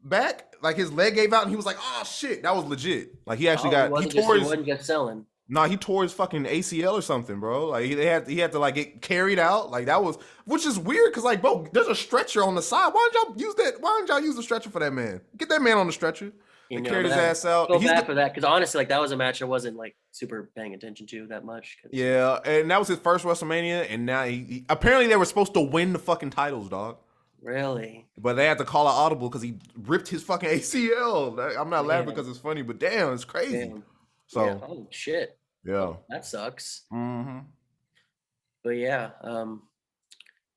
back, like his leg gave out, and he was like, "Oh shit," that was legit. Like he actually he wasn't just selling. Nah, he tore his fucking ACL or something, bro. Like he had to like get carried out. Like that was, which is weird because like, bro, there's a stretcher on the side. Why don't y'all use that? Why don't y'all use the stretcher for that man? Get that man on the stretcher. And carried his ass out. Feel bad for that because honestly, like that was a match I wasn't like super paying attention to that much. Yeah, and that was his first WrestleMania, and now he apparently they were supposed to win the fucking titles, dog. Really? But they had to call an audible because he ripped his fucking ACL. I'm not laughing because it's funny, but damn, it's crazy. Damn. So, yeah. Oh shit. Yeah. That sucks. Mm-hmm. But yeah,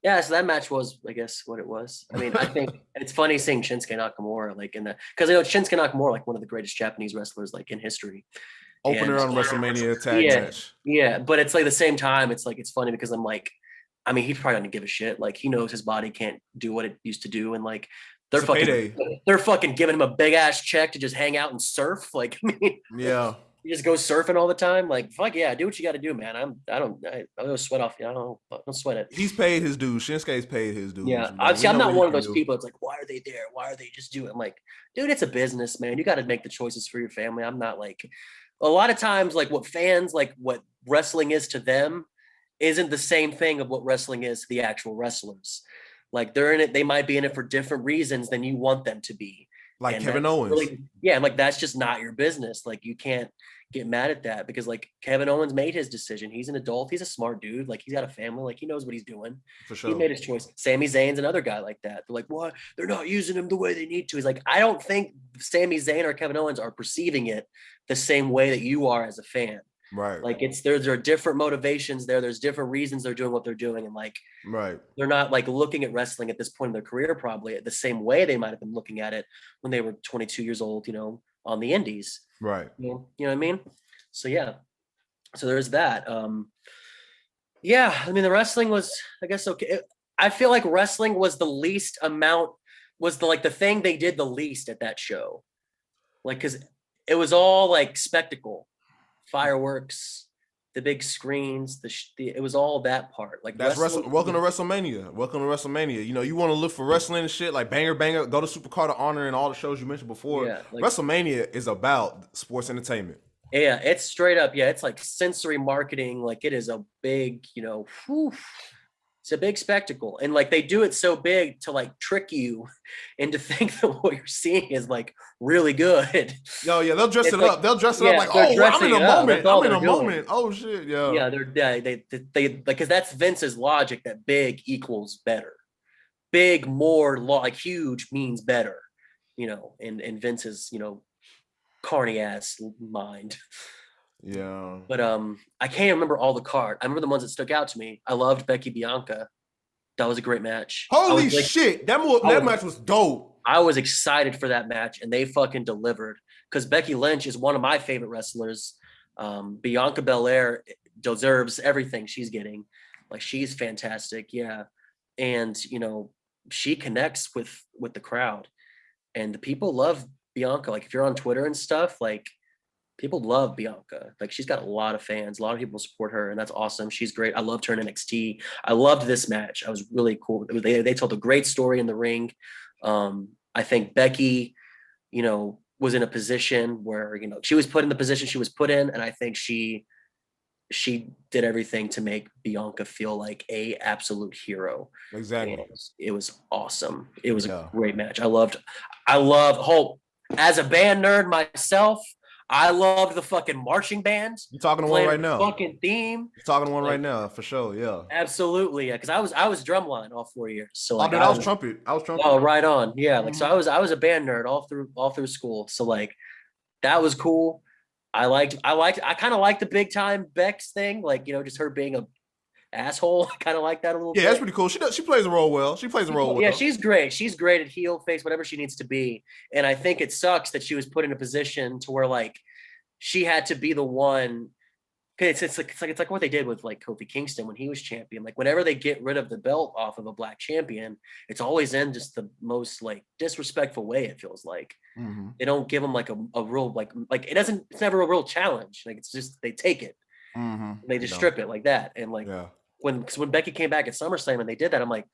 yeah. So that match was, I guess, what it was. I mean, I think it's funny seeing Shinsuke Nakamura like in that because Shinsuke Nakamura like one of the greatest Japanese wrestlers like in history. Opener on WrestleMania tag match. Yeah, but it's like the same time. It's like it's funny because I'm like, I mean, he's probably gonna give a shit. Like he knows his body can't do what it used to do, and like they're fucking giving him a big ass check to just hang out and surf. Like, I mean, yeah. You just go surfing all the time. Like, fuck yeah, do what you got to do, man. I don't sweat off you. I don't sweat it. He's paid his dues. Shinsuke's paid his dues. Yeah. Obviously, I'm not one of those people. It's like, why are they there? Why are they just doing it? I'm like, dude, it's a business, man. You got to make the choices for your family. I'm not like, a lot of times, like what fans, like what wrestling is to them isn't the same thing of what wrestling is to the actual wrestlers. Like they're in it. They might be in it for different reasons than you want them to be. Like and Kevin Owens. Really, yeah. And like, that's just not your business. Like you can't get mad at that because like Kevin Owens made his decision. He's an adult. He's a smart dude. Like he's got a family. Like he knows what he's doing. For sure. He made his choice. Sami Zayn's another guy like that. They're like, what? They're not using him the way they need to. He's like, I don't think Sami Zayn or Kevin Owens are perceiving it the same way that you are as a fan. Right. Like there are different motivations there. There's different reasons they're doing what they're doing. And like, right. They're not like looking at wrestling at this point in their career, probably the same way they might've been looking at it when they were 22 years old, on the indies. Right. You know what I mean? So, yeah. So there's that. Yeah. I mean, the wrestling was, I guess, okay. I feel like wrestling was the least amount was the thing they did the least at that show. Like, cause it was all like spectacle. Fireworks, the big screens, it was all that part. Like that's welcome to WrestleMania. Welcome to WrestleMania. You want to look for wrestling and shit like Banger, go to Supercard of Honor and all the shows you mentioned before. Yeah, like, WrestleMania is about sports entertainment. Yeah, it's straight up. Yeah, it's like sensory marketing. Like it is a big, it's a big spectacle. And like they do it so big to like trick you into think that what you're seeing is like really good. Yo, yeah, they'll dress it up. They'll dress it up like, oh, I'm in a moment. I'm in a moment. Oh shit, yeah. Yeah, they because that's Vince's logic that big equals better. Big, more, like huge means better, in Vince's, carny ass mind. Yeah. But I can't remember all the card. I remember the ones that stuck out to me. I loved Becky Bianca. That was a great match. Holy shit. That match was dope. I was excited for that match and they fucking delivered because Becky Lynch is one of my favorite wrestlers. Bianca Belair deserves everything she's getting. Like, she's fantastic. Yeah. And, she connects with the crowd, and the people love Bianca. Like, if you're on Twitter and stuff, like, people love Bianca. Like, she's got a lot of fans. A lot of people support her, and that's awesome. She's great. I loved her in NXT. I loved this match. I was really cool. They told a great story in the ring. I think Becky, was in a position where, she was put in the position she was put in, and I think she did everything to make Bianca feel like a absolute hero. Exactly. And it was awesome. It was a great match. I loved Hope. As a band nerd myself, I loved the fucking marching band. You're talking to one right now. Fucking theme. You're talking to one right now, for sure. Yeah. Absolutely. Yeah. Because I was drumline all 4 years. So like, I was trumpet. Oh, right on. Yeah. Like, so I was a band nerd all through school. So like, that was cool. I kind of liked the big time Bex thing. Like, just her being a asshole. I kind of like that a little bit. Yeah, that's pretty cool. She plays a role well. Yeah, she's great. She's great at heel, face, whatever she needs to be. And I think it sucks that she was put in a position to where like she had to be the one. It's like what they did with like Kofi Kingston when he was champion. Like, whenever they get rid of the belt off of a black champion, it's always in just the most like disrespectful way. It feels like they don't give them like a real like it's never a real challenge. Like, it's just they take it, they just strip it like that. And like when Becky came back at SummerSlam and they did that, I'm like,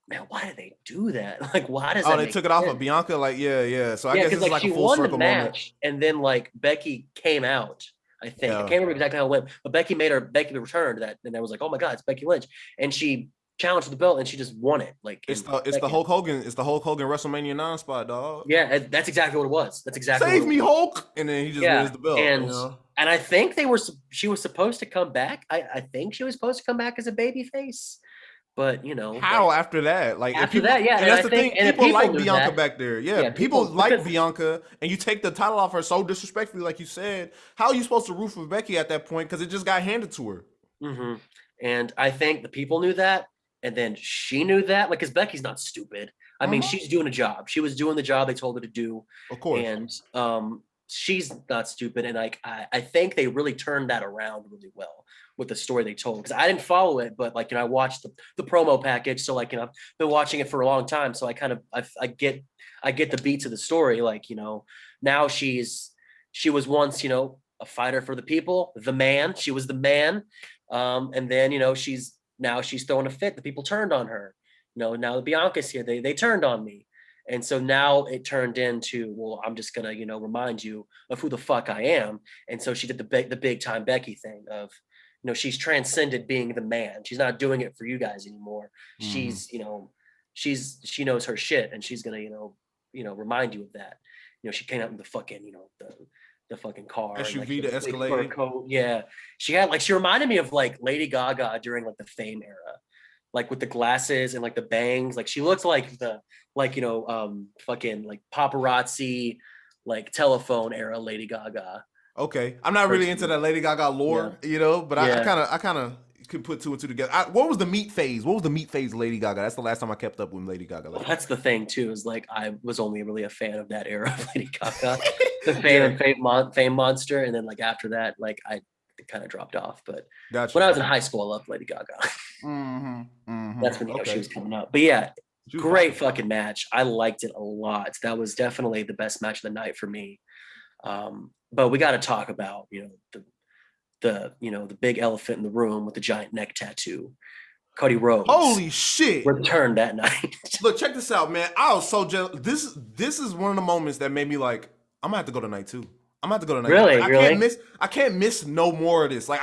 man, why did they do that? Like, why does they took it off of Bianca? Like, yeah. So I guess it's like she a full won circle the match, and then like Becky came out. I think I can't remember exactly how it went, but Becky returned that, and I was like, oh my god, it's Becky Lynch, and she challenged the belt and she just won it. Like, it's the Hulk Hogan WrestleMania 9 spot, dog. Yeah, that's exactly what it was. That's exactly Save me, Hulk, and then he just wins the belt. And I think she was supposed to come back. I think she was supposed to come back as a babyface. But how after that? Like, after that, yeah. And that's the thing. People like Bianca back there. Yeah, people like Bianca, and you take the title off her so disrespectfully, like you said. How are you supposed to root for Becky at that point? Because it just got handed to her. And I think the people knew that, and then she knew that. Like, because Becky's not stupid. I mean, she's doing a job. She was doing the job they told her to do. Of course. And she's not stupid. And like, I think they really turned that around really well with the story they told, because I didn't follow it, but like, I watched the promo package. So like, I've been watching it for a long time. So I kind of, I get the beats of the story. Like, now she was once, a fighter for the people, the man, she was the man. And then, she's throwing a fit. The people turned on her. Now that Bianca's here, they turned on me. And so now it turned into, well, I'm just going to, remind you of who the fuck I am. And so she did the big time Becky thing of, she's transcended being the man. She's not doing it for you guys anymore. She's, she knows her shit, and she's going to, remind you of that. She came out in the fucking, the fucking car. SUV, the Escalade. Coat. Yeah. She reminded me of like Lady Gaga during like the Fame era. Like with the glasses and like the bangs, like she looked like fucking like paparazzi, like telephone era Lady Gaga. Okay, I'm not really into that Lady Gaga lore, but I kind of could put two and two together. What was the meat phase? What was the meat phase Lady Gaga? That's the last time I kept up with Lady Gaga. Well, that's the thing too, is like I was only really a fan of that era of Lady Gaga, the Fame Monster, and then like after that, like I kind of dropped off. But when I was in high school, I loved Lady Gaga. That's when she was coming up. But yeah, great fucking match. I liked it a lot. That was definitely the best match of the night for me. But we got to talk about the big elephant in the room with the giant neck tattoo. Cody Rhodes. Holy shit! Returned that night. Look, check this out, man. I was so jealous. This is one of the moments that made me like, I'm gonna have to go tonight too. I'm gonna have to go tonight. Really? I can't miss no more of this. Like,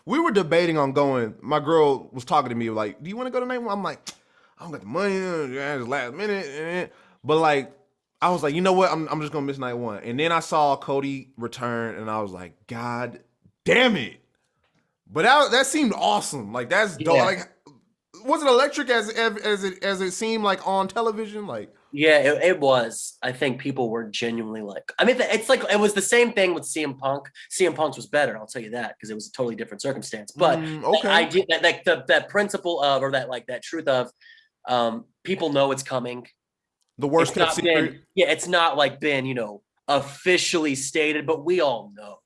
we were debating on going. My girl was talking to me like, do you want to go tonight? I'm like, I don't got the money. It's last minute. But like, I was like, you know what? I'm just gonna miss night one. And then I saw Cody return, and I was like, God damn it! But that seemed awesome. Like, that's dope. Yeah. Like, was it electric as it seemed like on television? Like, yeah, it was. I think people were genuinely like, I mean, it's like it was the same thing with CM Punk. CM Punk's was better, I'll tell you that, because it was a totally different circumstance. But that idea, that principle of, or that truth of, people know it's coming. The worst kept secret. It's not like been, officially stated, but we all know.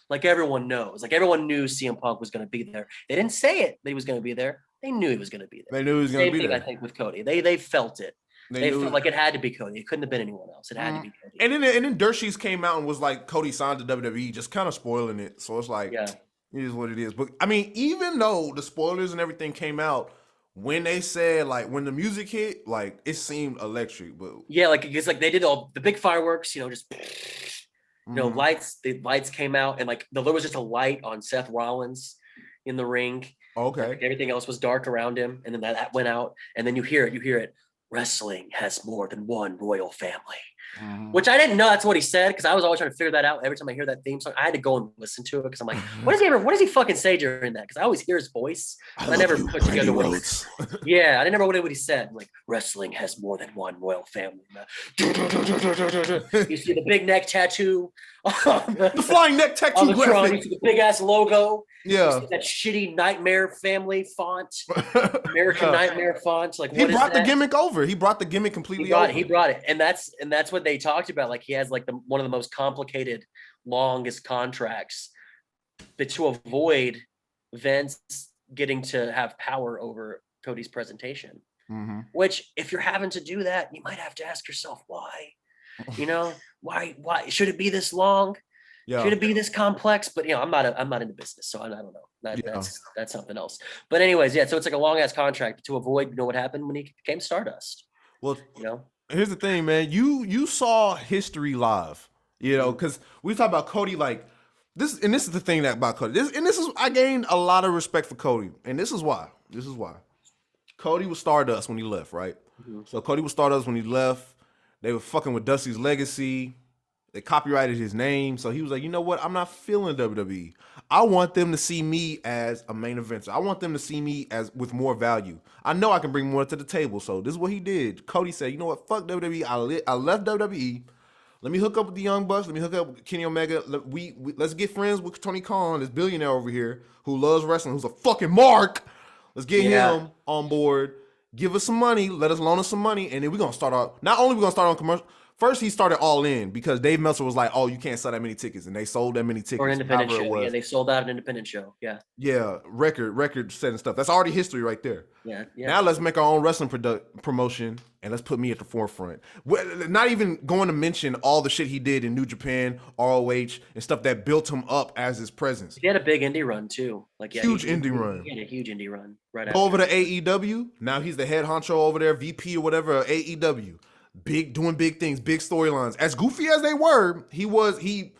Like everyone knows. Like everyone knew CM Punk was going to be there. They didn't say it that he was going to be there. They knew he was going to be there. They knew he was going to be Same thing, there. I think, with Cody. They felt it. They felt like it had to be Cody. It couldn't have been anyone else. It had to be Cody. And then Dirt Sheets came out and was like, Cody signed to WWE, just kind of spoiling it. So it's like, it is what it is. But I mean, even though the spoilers and everything came out, when they said, like, when the music hit, like, it seemed electric. But yeah, like, it's like they did all the big fireworks, just lights. The lights came out, and like there was just a light on Seth Rollins in the ring. Okay. Like, everything else was dark around him, and then that went out, and then you hear it. Wrestling has more than one royal family. Which I didn't know that's what he said, because I was always trying to figure that out. Every time I hear that theme song, I had to go and listen to it, because I'm like, what does he fucking say during that? Because I always hear his voice, but I never put together what he said. Yeah, I didn't remember what he said. Like, wrestling has more than one royal family. You see the big neck tattoo. The flying neck tattoo on the graphic. Tron, you see the big ass logo. Yeah. That shitty Nightmare family font. American Nightmare font. Like, he brought the gimmick over. He brought the gimmick completely over. He brought it. And that's what they talked about. Like, he has like one of the most complicated, longest contracts, but to avoid Vince getting to have power over Cody's presentation. Which, if you're having to do that, you might have to ask yourself why. Why should it be this long? Yeah. Should it be this complex? But I'm not into business, so I don't know. That's something else. But anyways, so it's like a long ass contract to avoid what happened when he became Stardust. Well, here's the thing, man. You saw history live, because we talk about Cody like this, and this is the thing about Cody. I gained a lot of respect for Cody, and this is why. Cody was Stardust when he left, right? So Cody was Stardust when he left. They were fucking with Dusty's legacy. They copyrighted his name. So he was like, you know what? I'm not feeling WWE. I want them to see me as a main eventer. I want them to see me as with more value. I know I can bring more to the table. So this is what he did. Cody said, you know what? Fuck WWE. I left WWE. Let me hook up with the Young Bucks. Let me hook up with Kenny Omega. Let's get friends with Tony Khan, this billionaire over here who loves wrestling, who's a fucking mark. Let's get him on board. Give us some money. Let us loan us some money. And then we're going to start out. Not only we're going to start on commercial. First, he started All In because Dave Meltzer was like, oh, you can't sell that many tickets. And they sold that many tickets. Or an independent show. Yeah, they sold out an independent show. Yeah. Yeah, record setting stuff. That's already history right there. Yeah. Now let's make our own wrestling promotion and let's put me at the forefront. Not even going to mention all the shit he did in New Japan, ROH, and stuff that built him up as his presence. He had a big indie run too. Huge indie run. He had a huge indie run right after. Over to AEW. Now he's the head honcho over there, VP or whatever, AEW. Doing big things, big storylines. As goofy as they were, he wasn't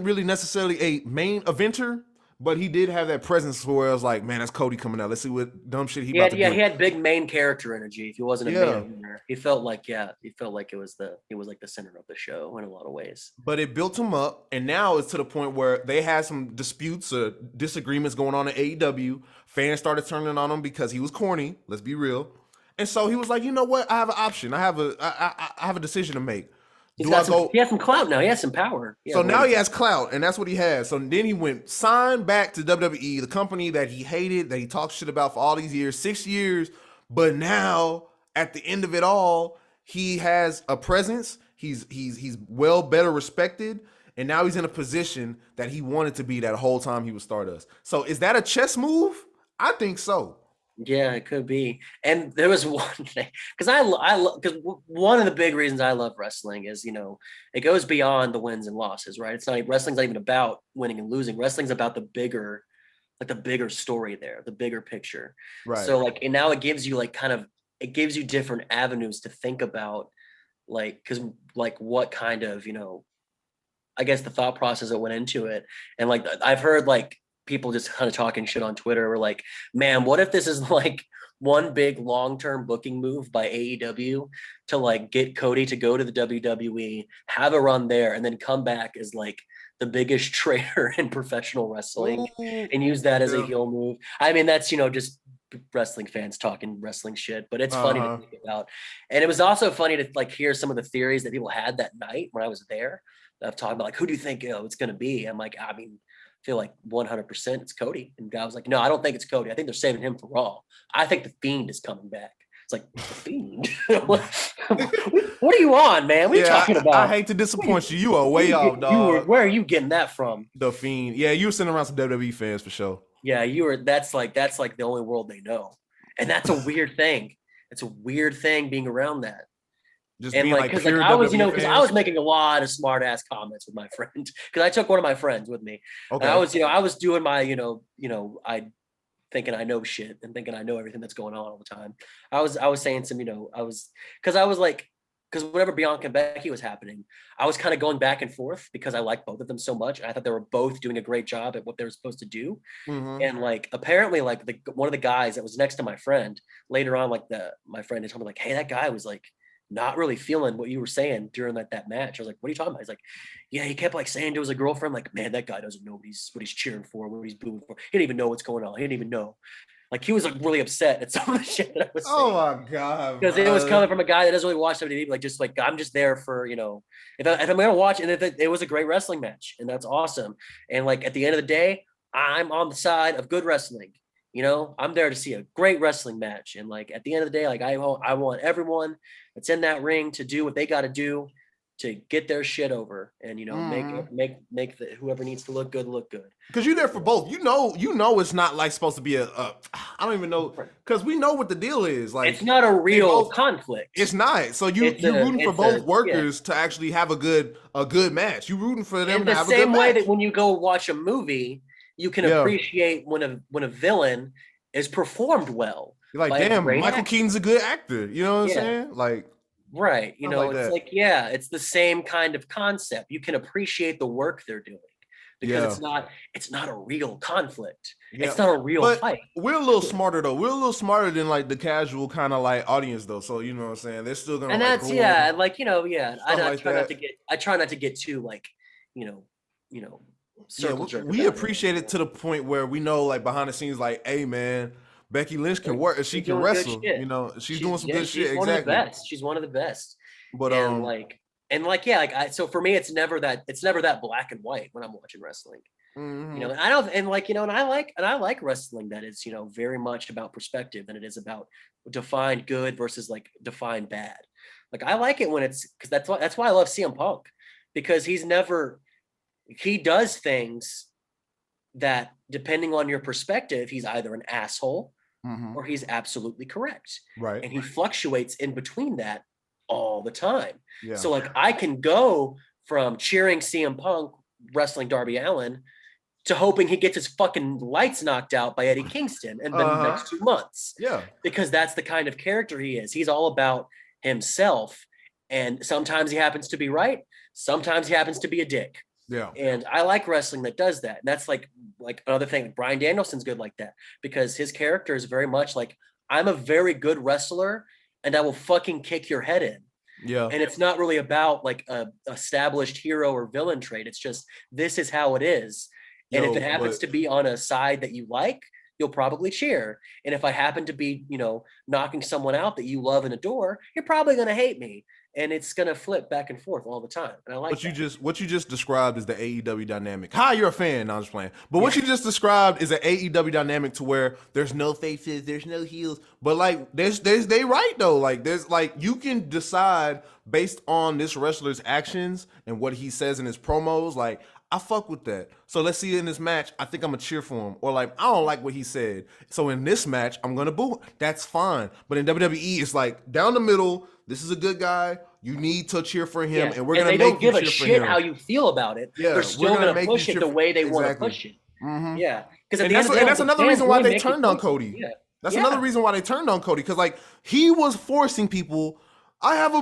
really necessarily a main eventer, but he did have that presence where I was like, man, that's Cody coming out. Let's see what dumb shit he about to do. He had big main character energy. If he wasn't a main eventer, he felt like he was like the center of the show in a lot of ways. But it built him up, and now it's to the point where they had some disputes or disagreements going on at AEW. Fans started turning on him because he was corny. Let's be real. And so he was like, you know what? I have an option. I have a decision to make. He has some clout now. He has some power. So now he has clout, and that's what he has. So then he signed back to WWE, the company that he hated, that he talked shit about for all these years, 6 years. But now, at the end of it all, he has a presence. He's better respected, and now he's in a position that he wanted to be that whole time he was Stardust. So is that a chess move? I think so. Yeah, it could be. And there was one thing, because because one of the big reasons I love wrestling is, it goes beyond the wins and losses, right? Wrestling's not even about winning and losing. Wrestling's about the bigger story there, the bigger picture. Right. So and now it gives you it gives you different avenues to think about, because what kind of, I guess the thought process that went into it. And I've heard people just kind of talking shit on Twitter. We're like, man, what if this is one big long-term booking move by AEW to get Cody to go to the WWE, have a run there, and then come back as the biggest traitor in professional wrestling and use that as a heel move. I mean, that's, just wrestling fans talking wrestling shit, but it's funny to think about. And it was also funny to hear some of the theories that people had that night when I was there. Of talking about who do you think it's going to be? I'm like, I feel like 100% it's Cody. And guy was like, no, I don't think it's Cody. I think they're saving him for Raw. I think the Fiend is coming back It's like, the Fiend. What are you on, man? What are you talking about? I hate to disappoint you. You are way off, dog. Where are you getting that from? The Fiend. Yeah, you were sitting around some WWE fans for sure. Yeah, you were. That's like the only world they know, and that's a weird thing. It's a weird thing being around that. Just and being like, because pure like, I was, WWE because I fans? was making a lot of smart ass comments with my friend, because I took one of my friends with me. Okay. And I was doing my, I thinking I know shit and thinking I know everything that's going on all the time. I was saying some, because whenever Bianca and Becky was happening, I was kind of going back and forth because I like both of them so much. I thought they were both doing a great job at what they were supposed to do. Mhm. And like, apparently, like one of the guys that was next to my friend later on, like my friend had told me like, hey, that guy was like not really feeling what you were saying during that match. I was like, what are you talking about? He's like, yeah, he kept like saying to his girlfriend, like, man, that guy doesn't know what he's cheering for, what he's booing for. He didn't even know what's going on. He didn't even know. Like, he was like really upset at some of the shit that I was saying. Oh my god! Because it was coming from a guy that doesn't really watch WWE. Like I'm just there for, if I'm gonna watch, and if it was a great wrestling match, and that's awesome. And like at the end of the day, I'm on the side of good wrestling. I'm there to see a great wrestling match. And like at the end of the day, like I want everyone that's in that ring to do what they got to do to get their shit over, and make whoever needs to look good look good. Because you're there for both. It's not like supposed to be I don't even know, because we know what the deal is. Like, it's not a real conflict. It's not. So you're rooting for both workers to actually have a good match. You're rooting for them to have a good match. In the same way that when you go watch a movie, you can appreciate when a villain is performed well. You're like, damn, Michael Keaton's a good actor. You know what I'm saying? Like, right. It's the same kind of concept. You can appreciate the work they're doing because it's not a real conflict. Yeah. It's not a real fight. We're a little smarter though. We're a little smarter than like the casual kind of like audience though. So you know what I'm saying? They're still gonna I try not to get too like, circle jerk. We appreciate it to the point where we know like behind the scenes, like, hey man, Becky Lynch can work. She can wrestle. She's doing some good shit. Exactly. She's one of the best. But so for me, it's never that black and white when I'm watching wrestling. Mm-hmm. And I like wrestling that is, very much about perspective than it is about defined good versus like defined bad. Like I like it when it's, because that's why I love CM Punk, because he does things that, depending on your perspective, he's either an asshole or he's absolutely correct. Right. And he fluctuates in between that all the time. Yeah. So like I can go from cheering CM Punk wrestling Darby Allin to hoping he gets his fucking lights knocked out by Eddie Kingston in the next 2 months. Yeah. Because that's the kind of character he is. He's all about himself. And sometimes he happens to be right. Sometimes he happens to be a dick. Yeah. And I like wrestling that does that. And that's like another thing. Bryan Danielson's good like that, because his character is very much like, I'm a very good wrestler and I will fucking kick your head in. Yeah. And it's not really about like a established hero or villain trait. It's just, this is how it is. And if it happens to be on a side that you like, you'll probably cheer. And if I happen to be, knocking someone out that you love and adore, you're probably going to hate me. And it's going to flip back and forth all the time. And I like what you just described is the AEW dynamic. Hi, you're a fan. No, I'm just playing. But what you just described is an AEW dynamic to where there's no faces, there's no heels. But like, they right though. Like there's like, you can decide based on this wrestler's actions and what he says in his promos. Like, I fuck with that. So let's see in this match, I think I'm gonna cheer for him. Or like, I don't like what he said. So in this match, I'm gonna boo. That's fine. But in WWE, it's like down the middle. This is a good guy. You need to cheer for him, and we're gonna make you cheer for him. They don't give a shit how you feel about it. Yeah, they're still gonna push it the way they want to push it. Mm-hmm. Yeah, because that's another reason why they turned on Cody. Yeah. That's another reason why they turned on Cody, because like he was forcing people. I have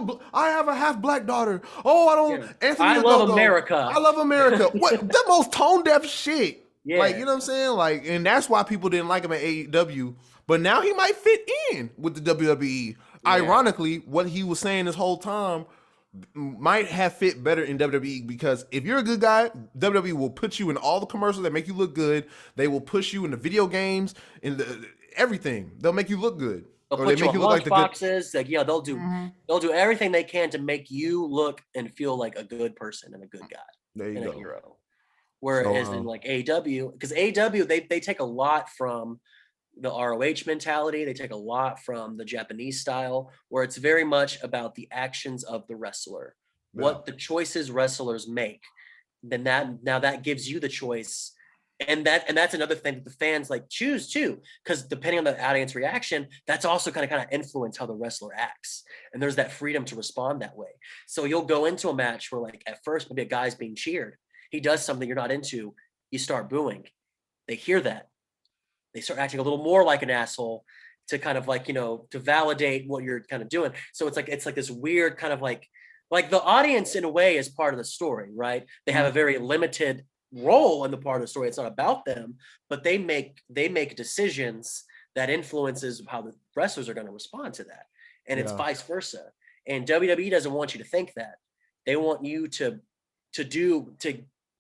a half black daughter. Oh, I don't. Anthony, I love America. I love America. What the most tone deaf shit? Yeah. Like, you know what I'm saying? Like, and that's why people didn't like him at AEW. But now he might fit in with the WWE. Yeah. Ironically, what he was saying this whole time might have fit better in WWE, because if you're a good guy, WWE will put you in all the commercials that make you look good. They will push you in the video games, in everything. They'll make you look good. They'll put you on lunch boxes. They'll do everything they can to make you look and feel like a good person and a good guy and a hero. Whereas in like AEW, because AEW they take a lot from the ROH mentality. They take a lot from the Japanese style, where it's very much about the actions of the wrestler, what the choices wrestlers make. Then that gives you the choice. And that's another thing that the fans like choose too, because depending on the audience reaction, that's also kind of influence how the wrestler acts. And there's that freedom to respond that way. So you'll go into a match where like at first maybe a guy's being cheered. He does something you're not into, you start booing. They hear that. They start acting a little more like an asshole to kind of like, to validate what you're kind of doing. So it's like this weird kind of like the audience in a way is part of the story, right? They have a very limited role in the part of the story. It's not about them, but they make decisions that influences how the wrestlers are going to respond to that. And it's vice versa. And WWE doesn't want you to think that. They want you to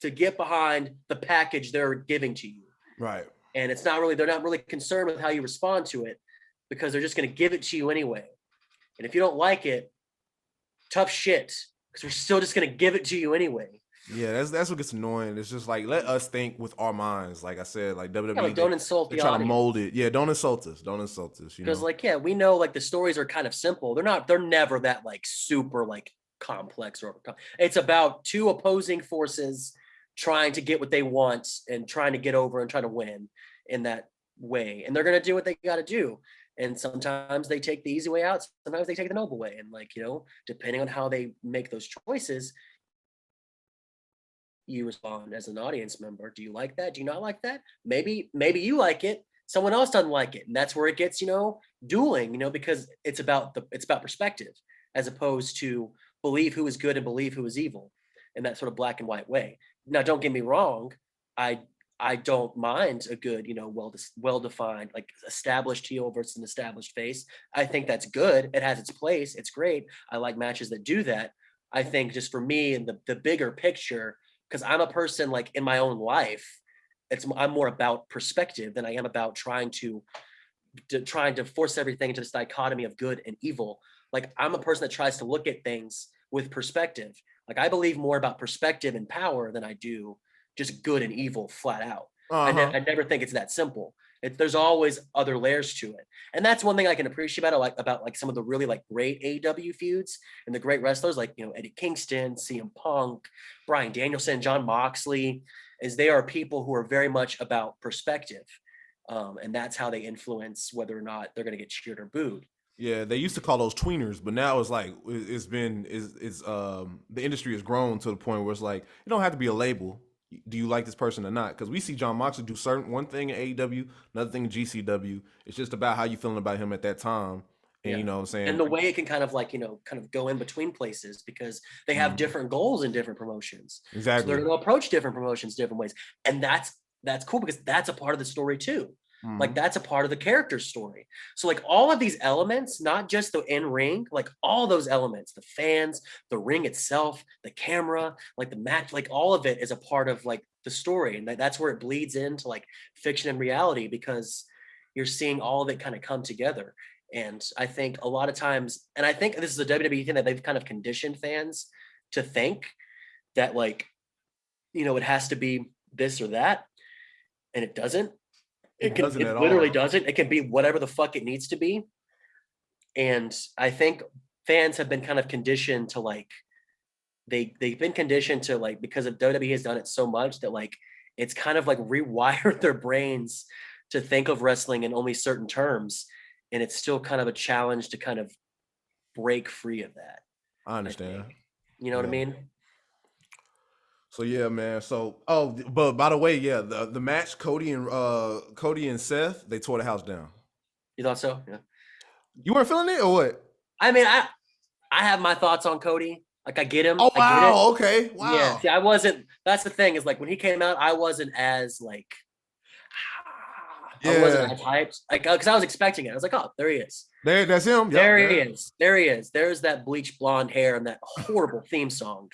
get behind the package they're giving to you. Right. And they're not really concerned with how you respond to it, because they're just going to give it to you anyway. And if you don't like it, tough shit, because they're still just going to give it to you anyway. Yeah, that's what gets annoying. It's just like, let us think with our minds. Like I said, like WWE, don't insult the audience. Trying to mold it. Yeah, don't insult us. Because we know like the stories are kind of simple. They're never that like super like complex or it's about two opposing forces trying to get what they want and trying to get over and trying to win in that way. And they're going to do what they got to do. And sometimes they take the easy way out. Sometimes they take the noble way. And like, depending on how they make those choices, you respond as an audience member. Do you like that? Do you not like that? Maybe you like it. Someone else doesn't like it. And that's where it gets, dueling, because it's about perspective, as opposed to believe who is good and believe who is evil in that sort of black and white way. Now, don't get me wrong. I don't mind a good, well-defined, like established heel versus an established face. I think that's good. It has its place. It's great. I like matches that do that. I think just for me and the bigger picture, because I'm a person like in my own life, I'm more about perspective than I am about trying to force everything into this dichotomy of good and evil. Like I'm a person that tries to look at things with perspective. Like I believe more about perspective and power than I do just good and evil flat out. I never think it's that simple. There's always other layers to it. And that's one thing I can appreciate about some of the really like great AEW feuds and the great wrestlers like, Eddie Kingston, CM Punk, Bryan Danielson, Jon Moxley, is they are people who are very much about perspective. And that's how they influence whether or not they're going to get cheered or booed. Yeah, they used to call those tweeners, but now it's like the industry has grown to the point where it's like you don't have to be a label. Do you like this person or not? Because we see Jon Moxley do one thing in AEW, another thing in GCW. It's just about how you feeling about him at that time. And you know what I'm saying? And the way it can kind of go in between places because they have different goals in different promotions. Exactly. So they're going to approach different promotions different ways. And that's cool because that's a part of the story too. Like that's a part of the character story. So like all of these elements, not just the in-ring, like all those elements, the fans, the ring itself, the camera, like the match, like all of it is a part of like the story. And that's where it bleeds into like fiction and reality because you're seeing all of it kind of come together. And I think a lot of times, and I think this is a WWE thing that they've kind of conditioned fans to think that like, it has to be this or that. And it doesn't. It literally doesn't. It can be whatever the fuck it needs to be. And I think fans have been kind of conditioned to like, they've been conditioned to like, because of WWE has done it so much that like, it's kind of like rewired their brains to think of wrestling in only certain terms. And it's still kind of a challenge to kind of break free of that. I understand. You know what I mean? So yeah, man. So but by the way, yeah, the match Cody and Seth, they tore the house down. You thought so? Yeah. You weren't feeling it or what? I mean, I have my thoughts on Cody. Like I get him. Oh I get it. Okay. Wow. Yeah. See, I wasn't. That's the thing is like when he came out, I wasn't as like. I wasn't as hyped. Like because I was expecting it. I was like, oh, there he is. That's him. Yep, there he is. There he is. There's that bleach blonde hair and that horrible theme song.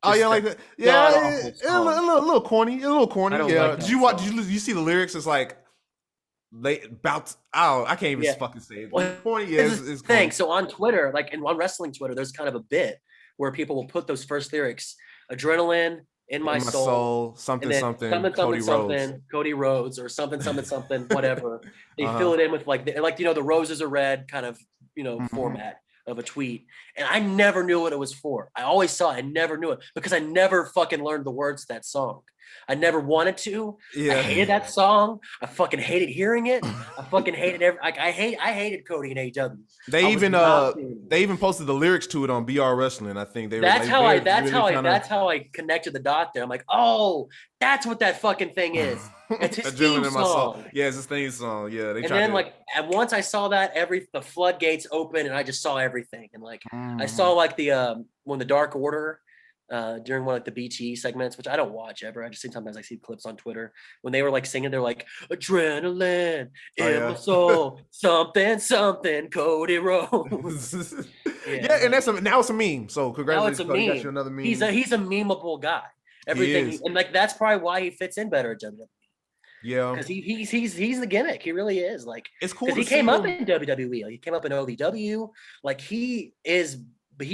Like that. Yeah, a little corny. A little corny. Yeah. Like did you watch? Did you see the lyrics? It's like they about. I can't even fucking say it. Well, corny. Yeah, it's corny. So on Twitter, like on wrestling Twitter, there's kind of a bit where people will put those first lyrics: adrenaline, In My In my Soul, soul, something and then something, Cody Rhodes. Cody Rhodes, or something, whatever. They Uh-huh. fill it in with like the roses are red kind of Mhm. format of a tweet, and I never knew what it was for. I always saw it, I never knew it because I never fucking learned the words to that song. I never wanted to. I Yeah. hated that song. I fucking hated hearing it. I fucking hated I hated Cody in AEW. They I was even not feeling it. they even posted the lyrics to it on BR Wrestling. I think they were like they're really trying to That's how I connected the dot there. I'm like, oh, that's what that fucking thing is. It's his theme adrenaline in my soul. song. Yeah, it's his theme song. Yeah, they And tried then to. like, and once I saw that, the floodgates open, and I just saw everything. And like, I saw Mhm. like when the Dark Order, during one of like the BTE segments, which I don't watch ever. I just sometimes I see clips on Twitter when they were like singing. They're like, adrenaline Oh in my yeah. soul, something, Cody Rhodes. Yeah, Yeah, and like now it's a meme. So now it's congratulations, a Cody. You got you meme. another meme. He's a memeable guy. He Everything, is. and like that's probably why he fits in better at WWE, Yeah. because he's the gimmick. He really is, like, It's because cool to he see came up him. in WWE, like he came up in OVW, like he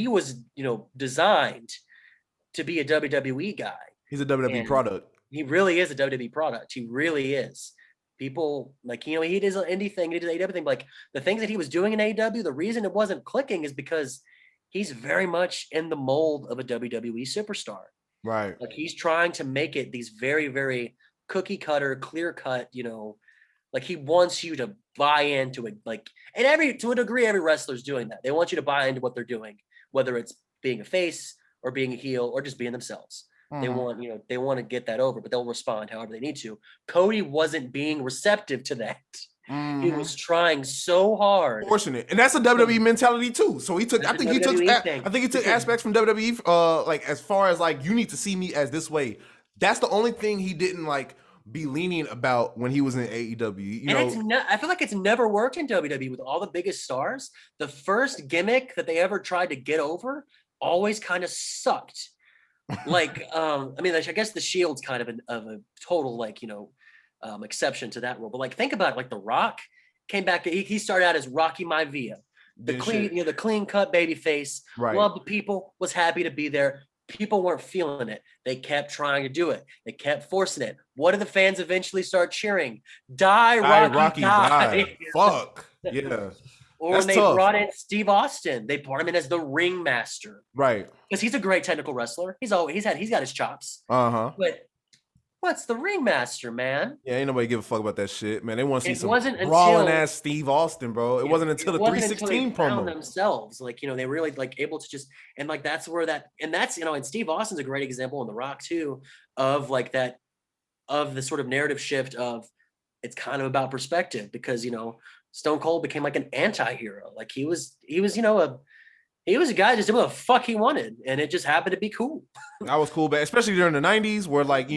was designed to be a WWE guy, He's a WWE and product. he really is a WWE product. He really is. People like he does an indie thing, he does AEW thing. But like the things that he was doing in AEW, the reason it wasn't clicking is because he's very much in the mold of a WWE superstar. Right. Like he's trying to make it these very, very cookie cutter, clear cut, like he wants you to buy into it. Like, and to a degree, every wrestler's doing that. They want you to buy into what they're doing, whether it's being a face or being a heel or just being themselves. Mhm. They want to get that over, but they'll respond however they need to. Cody wasn't being receptive to that. He Mhm. was trying so hard. Fortunate, and that's a WWE mentality too. So he took. I That's a think he took. WWE I thing. think he took Because aspects from WWE. Like as far as like you need to see me as this way. That's the only thing he didn't like be lenient about when he was in AEW. You And know. I feel like it's never worked in WWE with all the biggest stars. The first gimmick that they ever tried to get over always kind of sucked. Like, I mean, like, I guess the Shield's kind of a total exception to that rule. But like, think about it. Like, The Rock came back. He started out as Rocky Maivia, the Did shit. the clean cut baby face. Right. Loved the people, was happy to be there. People weren't feeling it. They kept trying to do it. They kept forcing it. What did the fans eventually start cheering? Die, Rocky, die. Fuck. Yeah. Or That's when they tough. brought in Steve Austin, they brought him in as the ringmaster Right. because he's a great technical wrestler. He's got his chops. Uh-huh. But what's the ringmaster, man? Yeah, ain't nobody give a fuck about that shit, man. They want to see It some wasn't brawling until ass Steve Austin, bro. It wasn't until the wasn't until they 316 found promo. themselves, like they really like able to just, and like that's where that, and that's and Steve Austin's a great example in The Rock too, of like that, of the sort of narrative shift of it's kind of about perspective, because Stone Cold became like an anti-hero. Like he was a guy just did what the fuck he wanted, and it just happened to be cool. That was cool, but especially during the 90s where like,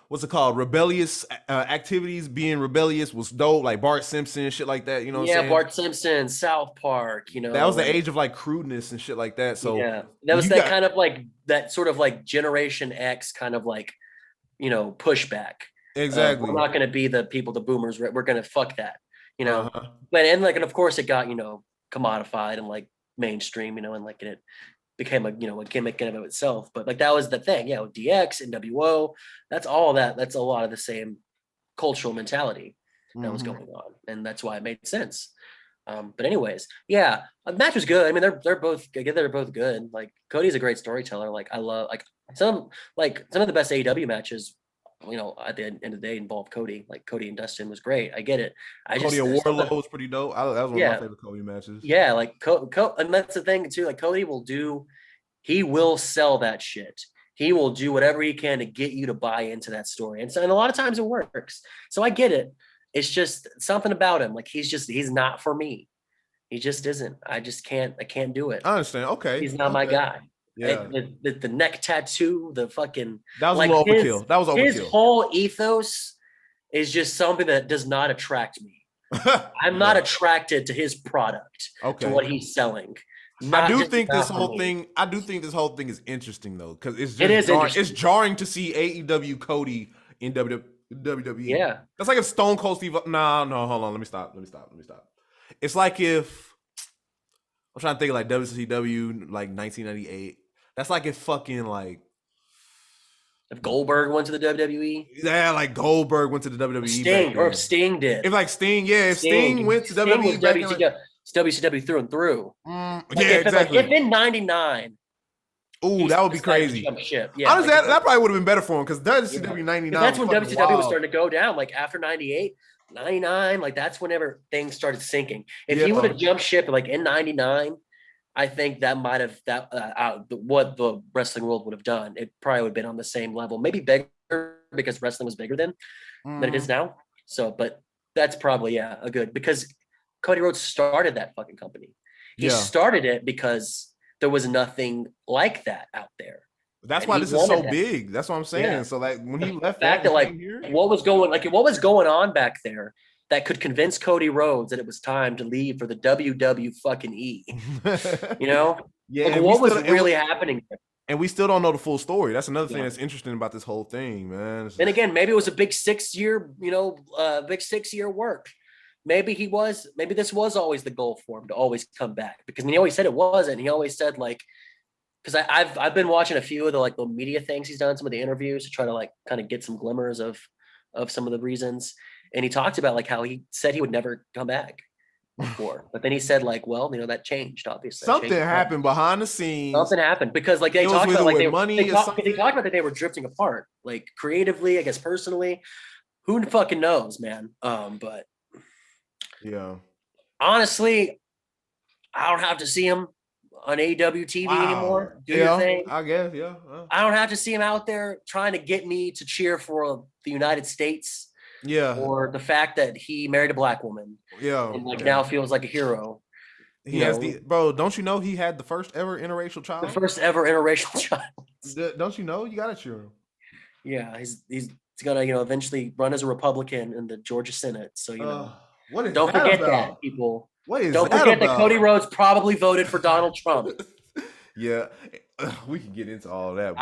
what's it called? Rebellious activities, being rebellious was dope, like Bart Simpson, shit like that, you know what I'm Yeah, saying? Bart Simpson, South Park, That was the age of like crudeness and shit like that. So yeah, that was you that got kind of like that sort of like Generation X kind of like pushback. exactly. We're not going to be the people, the boomers. We're going to fuck that, Uh-huh. But and of course it got commodified and like mainstream, and like it became a a gimmick in and of itself. But like that was the thing, DX, NWO, that's all that. That's a lot of the same cultural mentality that was going on, and that's why it made sense. But anyways, yeah, the match was good. I mean, they're both good. Like Cody's a great storyteller. Like I love some of the best AEW matches. At the end of the day, involved Cody. Like Cody and Dustin was great. I get it. I Cody just and there's Warlow something, was pretty dope. That was one of my yeah, favorite Cody matches. yeah. Like and that's the thing too. Like Cody he will sell that shit. He will do whatever he can to get you to buy into that story, and a lot of times it works. So I get it. It's just something about him. Like he's not for me. He just isn't. I can't do it. I understand. Okay. He's not my Okay. guy. Yeah. The neck tattoo, the fucking That was a like little overkill. That was his overkill. whole ethos is just something that does not attract me. I'm not attracted to his product, Okay. to what he's selling. I do think this whole thing is interesting though, because it's jarring to see AEW Cody in WWE. Yeah. That's like if Stone Cold Steve. No, hold on. Let me stop. It's like if I'm trying to think of like WCW like 1998. That's like if fucking like If Goldberg went to the WWE, Yeah, like Goldberg went to the WWE. Sting, or if Sting did. If like Sting, yeah, if Sting went to Sting WWE was back in like, WCW through and through. yeah, Exactly. exactly. If in '99, ooh, that would be crazy. Jump ship. Yeah, honestly, that probably would have been better for him because WCW '99. That's when WCW was starting to go down. Like after '98, '99, like that's whenever things started sinking. If he would have jumped ship like in '99, I think that might have what the wrestling world would have done. It probably would have been on the same level, maybe bigger because wrestling was bigger than it is now. So, but that's probably a good, because Cody Rhodes started that fucking company. He started it because there was nothing like that out there. That's why this is so big. That's what I'm saying. Yeah. So like when he left, the fact that like what was going on back there that could convince Cody Rhodes that it was time to leave for the WW fucking E. You know? Yeah. Like, what was really happening there? And we still don't know the full story. That's another thing that's interesting about this whole thing, man. And again, maybe it was a big 6 year, big 6 year work. Maybe this was always the goal for him to always come back, because he always said it wasn't. He always said like, because I've been watching a few of the like the media things he's done, some of the interviews to try to like kind of get some glimmers of some of the reasons. And he talked about like how he said he would never come back before, but then he said like, well, that changed. Obviously, something happened behind the scenes. Something happened because like they talked about like they talked about that they were drifting apart, like creatively, I guess personally. Who fucking knows, man? But yeah, honestly, I don't have to see him on AEW TV anymore. Do your thing. I guess, I don't have to see him out there trying to get me to cheer for the United States. Yeah. Or the fact that he married a black woman. Yeah. And like now feels like a hero. He has bro, don't you know he had the first ever interracial child? The first ever interracial child. Don't you know? You gotta cheer him. Yeah, he's gonna, eventually run as a Republican in the Georgia Senate. So what is don't forget that, people. Don't forget that Cody Rhodes probably voted for Donald Trump. Yeah, we can get into all that.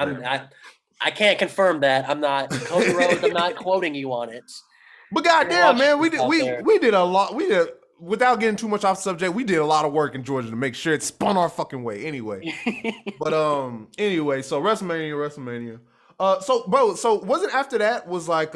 I can't confirm that. I'm not Cody Rhodes. I'm not quoting you on it. But goddamn, man, we did a lot. We did, without getting too much off subject, we did a lot of work in Georgia to make sure it spun our fucking way. Anyway, but anyway, so WrestleMania. So was it after that was like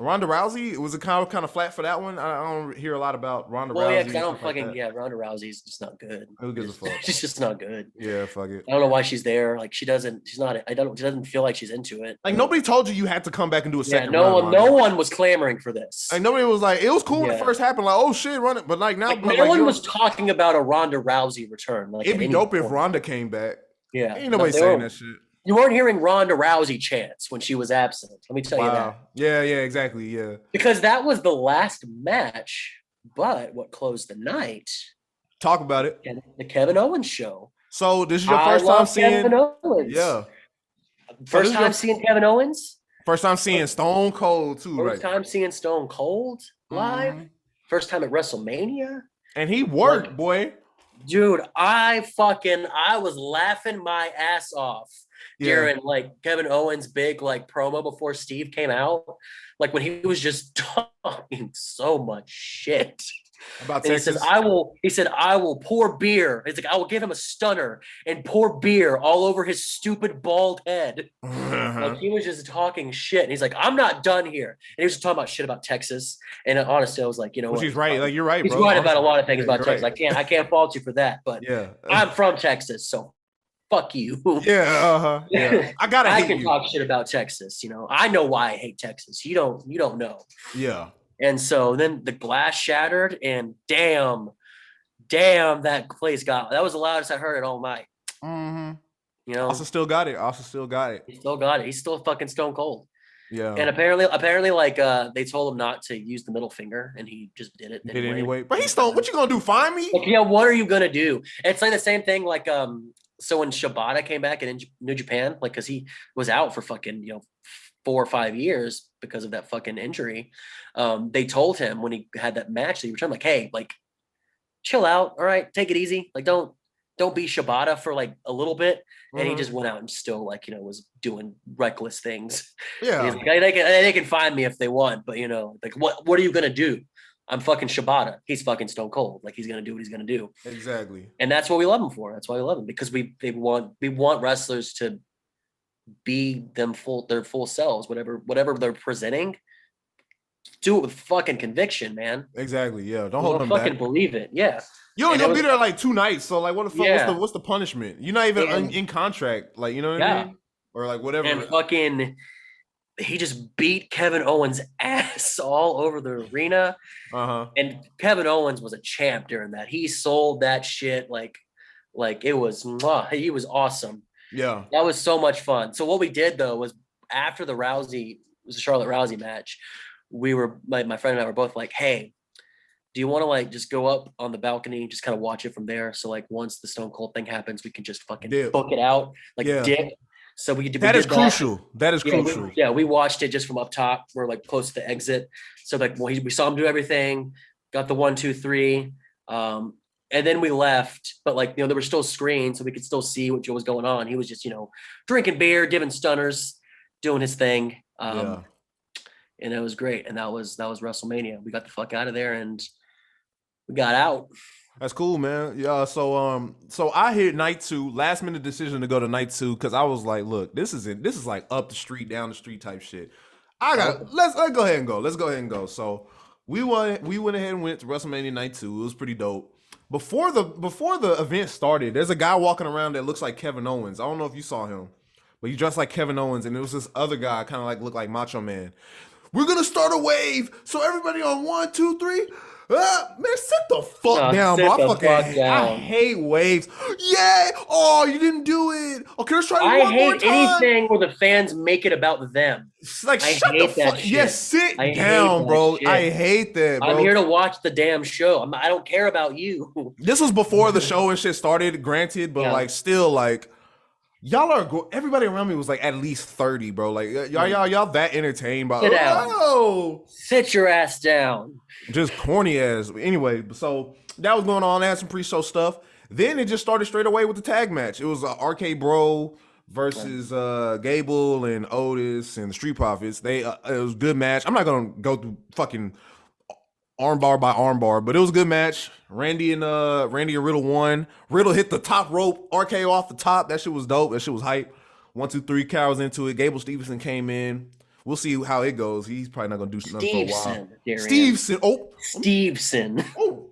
Ronda Rousey? Was it kind of flat for that one? I don't hear a lot about Ronda Rousey. Well, yeah, because I don't fucking Ronda Rousey's just not good. Who gives a fuck? She's just not good. Yeah, fuck it. I don't know why she's there. Like she doesn't feel like she's into it. Like nobody told you had to come back and do a second. No one was clamoring for this. Like nobody was like, it was cool when it first happened. Like, oh shit, run it. But like now, no one was talking about a Ronda Rousey return. Like it'd be dope if Ronda came back. Yeah, ain't nobody saying that shit. You weren't hearing Ronda Rousey chants when she was absent. Let me tell you that. Yeah, exactly. Yeah. Because that was the last match, but what closed the night? Talk about it. The Kevin Owens show. So this is your first time seeing Kevin Owens. Yeah. First time seeing Kevin Owens? First time seeing Stone Cold too, First time seeing Stone Cold live. Mm-hmm. First time at WrestleMania. And he worked, boy. Dude, I was laughing my ass off during like Kevin Owens' big like promo before Steve came out. Like when he was just talking so much shit. About Texas. He said, I will pour beer. He's like, I will give him a stunner and pour beer all over his stupid bald head. Like he was just talking shit. And he's like, I'm not done here. And he was just talking about shit about Texas. And honestly, I was like, what? He's right. Like you're right, he's bro. Right about a lot of things about Texas. Right. I can't fault you for that. But I'm from Texas, so fuck you. Yeah. I can talk shit about Texas. I know why I hate Texas. You don't know. Yeah. And so then the glass shattered, and damn, that place that was the loudest I heard it all night. Mm-hmm. Also still got it. He still got it. He's still fucking stone cold. Yeah. And apparently, like they told him not to use the middle finger, and he just did it. Anyway. But he's stone. What you gonna do? Find me? Like, what are you gonna do? It's like the same thing. Like so when Shibata came back in New Japan, like because he was out for fucking 4 or 5 years because of that fucking injury. They told him when he had that match that he returned, like, hey, like, chill out. All right, take it easy. Like, don't be Shibata for like a little bit. And he just went out and still like, was doing reckless things. Yeah. Like, they can find me if they want, but like what are you gonna do? I'm fucking Shibata. He's fucking stone cold. Like he's gonna do what he's gonna do. Exactly. And that's what we love him for. That's why we love him, because we want wrestlers to be their full selves, whatever they're presenting. Do it with fucking conviction, man. Exactly. Yeah. Don't You hold don't them fucking back. believe it. Yeah. You only And it gonna be was, there like 2 nights, so like, what the fuck? yeah. What's the punishment? You're not even And in contract, like, you know what I yeah. mean, or like And whatever. fucking he just beat Kevin Owens' ass all over the arena. And Kevin Owens was a champ during that. He sold that shit like it was he was awesome. Yeah. That was so much fun. So what we did though was after the Charlotte Rousey match, we were my friend and I were both like, hey, do you want to like just go up on the balcony, just kind of watch it from there? So like once the Stone Cold thing happens, we can just fucking book it out, like dip. So we did that. Crucial. That is crucial. We watched it just from up top. We're like close to the exit. So like we saw him do everything, got the 1, 2, 3. And then we left, but like, there were still screens so we could still see what was going on. He was just, drinking beer, giving stunners, doing his thing. And it was great. And that was WrestleMania. We got the fuck out of there and we got out. That's cool, man. Yeah. So I hit night 2, last minute decision to go to night 2 because I was like, look, this is like up the street, down the street type shit. Let's go ahead and go. Let's go ahead and go. So we went ahead and went to WrestleMania night 2. It was pretty dope. Before the event started, there's a guy walking around that looks like Kevin Owens. I don't know if you saw him, but he dressed like Kevin Owens, and it was this other guy kind of like looked like Macho Man. We're gonna start a wave, so everybody on 1, 2, 3. Man, sit the fuck down, bro. I hate waves. Yeah. Oh, you didn't do it. Okay, let's try it one more time. I hate anything where the fans make it about them. It's like, shut the fuck. Yes, sit down, bro. I hate that, bro. I'm here to watch the damn show. I don't care about you. This was before the show and shit started, granted, but like still, like, everybody around me was like at least 30, bro. Like y'all that entertained by sit your ass down. Just corny ass. Anyway, so that was going on. They had some pre-show stuff. Then it just started straight away with the tag match. It was RK Bro versus Gable and Otis and the Street Profits. It was a good match. I'm not gonna go through fucking armbar by armbar, but it was a good match. Randy and Riddle won. Riddle hit the top rope, RKO off the top. That shit was dope. That shit was hype. 1, 2, 3 cows into it. Gable Stevenson came in. We'll see how it goes. He's probably not gonna do nothing for a while. Stevenson. Stevenson. Oh,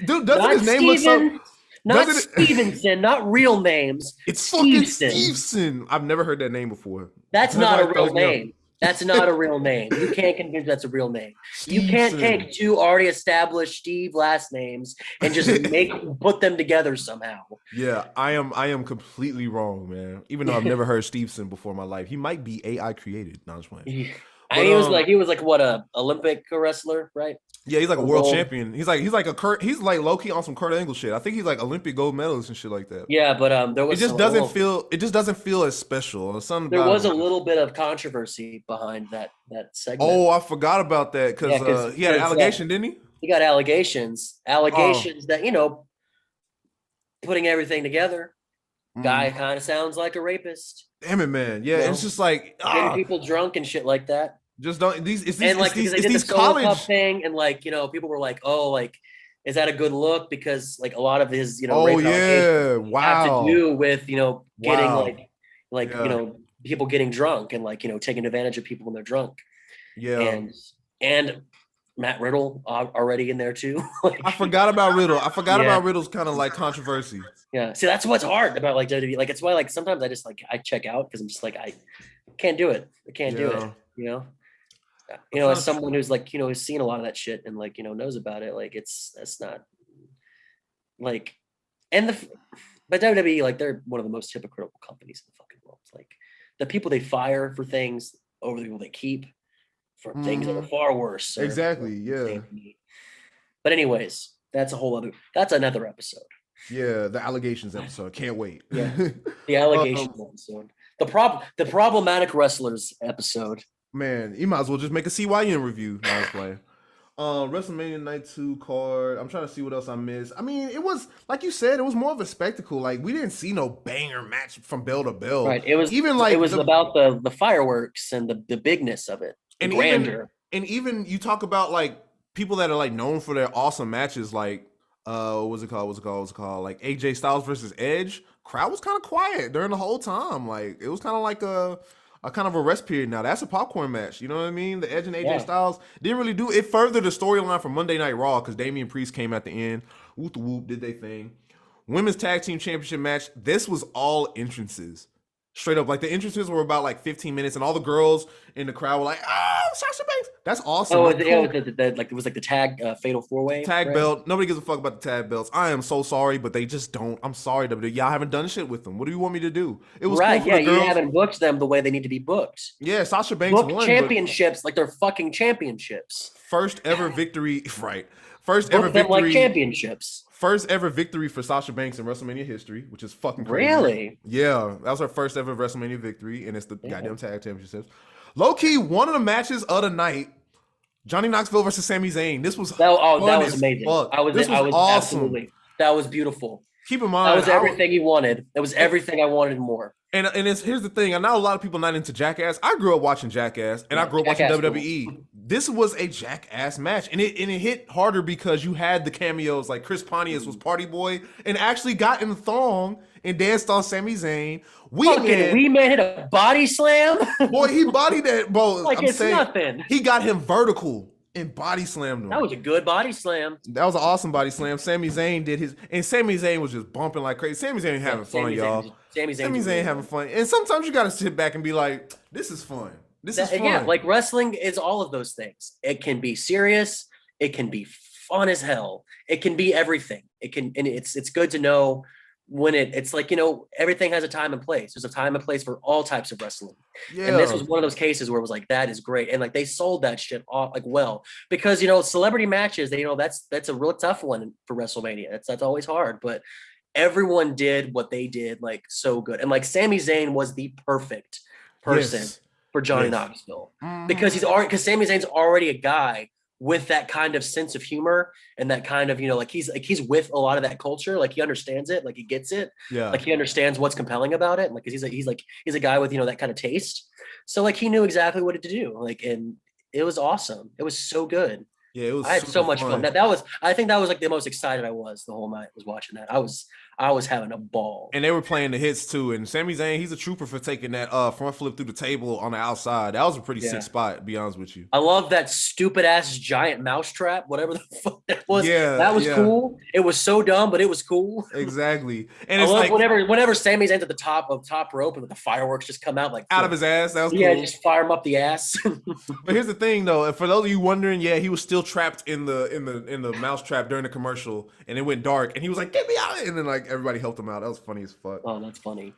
dude, doesn't his name look so? Not Stevenson, not real names. It's fucking Stevenson. I've never heard that name before. That's not a real name. That's not a real name. You can't convince that's a real name. You can't take 2 already established Steve last names and just put them together somehow. Yeah, I am completely wrong, man. Even though I've never heard Stevenson before in my life. He might be AI created. No, I'm just playing. But, he was like what, a Olympic wrestler, right? Yeah, he's like a world champion. He's like low key on some Kurt Angle shit. I think he's like Olympic gold medalist and shit like that. Yeah, but there was it just doesn't feel as special. There was a little bit of controversy behind that segment. Oh, I forgot about that because he had an allegation, didn't he? He got allegations that putting everything together. Guy kind of sounds like a rapist. Damn it, man. Yeah, it's just like getting people drunk and shit like that. Just don't these college cup thing, and people were like, oh, like, is that a good look? Because like a lot of his have to do with getting people getting drunk and taking advantage of people when they're drunk. Yeah, and Matt Riddle already in there too. I forgot about Riddle. I forgot about Riddle's kind of like controversy. Yeah, see, that's what's hard about like WWE. Like, it's why like sometimes I just I check out because I'm just like I can't do it. I can't do it. As someone who's who's seen a lot of that shit and knows about it, like that's not like, but WWE, like, they're one of the most hypocritical companies in the fucking world. It's like the people they fire for things over the people they keep for things that are far worse. Exactly. Yeah. But anyways, that's another episode. Yeah, the allegations episode. Can't wait. Yeah, the allegations episode. The problematic wrestlers episode. Man, you might as well just make a CYN review. No, I was playing. WrestleMania Night 2 card. I'm trying to see what else I missed. I mean, it was, like you said, it was more of a spectacle. Like, we didn't see no banger match from bell to bell. Right. It was about the fireworks and the bigness of it. And grandeur. Even you talk about like people that are like known for their awesome matches, like what's it called? Like AJ Styles versus Edge. crowd was kind of quiet during the whole time. Like it was kind of like a kind of a rest period. Now that's a popcorn match. You know what I mean? The Edge and AJ Styles didn't really do it. Furthered the storyline for Monday Night Raw because Damian Priest came at the end. Whoop the whoop, did they thing. Women's Tag Team Championship match. This was all entrances. Straight up, like the entrances were about like 15 minutes, and all the girls in the crowd were like, "Oh, Sasha Banks, that's awesome!" Oh, like, cool. It was like the tag fatal 4-way tag belt. Nobody gives a fuck about the tag belts. I am so sorry, but they just don't. I'm sorry, WWE. Y'all haven't done shit with them. What do you want me to do? It was right. Cool for the girls. You haven't booked them the way they need to be booked. Yeah, Sasha Banks won championships like they're fucking championships. First ever victory, right? First ever victory, like championships. First ever victory for Sasha Banks in WrestleMania history, which is fucking crazy. Really? Yeah, that was her first ever WrestleMania victory, and it's the goddamn tag championships. Low key, one of the matches of the night, Johnny Knoxville versus Sami Zayn. This was that was amazing. I was awesome. Absolutely, that was beautiful. Keep in mind, that was everything he wanted. That was everything I wanted more. And here's the thing. I know a lot of people not into Jackass. I grew up watching Jackass, and I grew up watching WWE. Cool. This was a Jackass match, and it hit harder because you had the cameos like Chris Pontius was Party Boy and actually got in the thong and danced on Sami Zayn. Wee Man hit a body slam. Boy, he bodied that, bro. Like it's nothing. He got him vertical and body slammed him. That was a good body slam. That was an awesome body slam. Sami Zayn did his, and Sami Zayn was just bumping like crazy. Sami Zayn having fun, y'all. Sami Zayn having fun. And sometimes you gotta sit back and be like, this is fun. This is fun. Yeah, like wrestling is all of those things. It can be serious. It can be fun as hell. It can be everything. And it's good to know when it's like, everything has a time and place. There's a time and place for all types of wrestling. Yeah. And this was one of those cases where it was like, that is great. And like, they sold that shit off like well, because, celebrity matches, that's a real tough one for WrestleMania. That's always hard, but everyone did what they did like so good. And like Sami Zayn was the perfect person for Johnny Knoxville because Sami Zayn's already a guy with that kind of sense of humor and that kind of, he's with a lot of that culture. Like he understands it. Like he gets it. Yeah. Like he understands what's compelling about it. Like, he's a guy with, that kind of taste. So like, he knew exactly what to do. Like, and it was awesome. It was so good. Yeah, it was. I had so much fun. I think that was like the most excited I was the whole night was watching that. I was having a ball. And they were playing the hits too. And Sami Zayn, he's a trooper for taking that front flip through the table on the outside. That was a pretty sick spot, to be honest with you. I love that stupid ass giant mousetrap, whatever the fuck that was. Yeah, that was cool. It was so dumb, but it was cool. Exactly. And I love whenever Sami Zayn's at the top rope and the fireworks just come out like out of his ass. That was cool. Yeah, just fire him up the ass. But here's the thing though, for those of you wondering, he was still trapped in the mousetrap during the commercial, and it went dark, and he was like, "Get me out!" And then like everybody helped him out. That was funny as fuck. Oh, that's funny.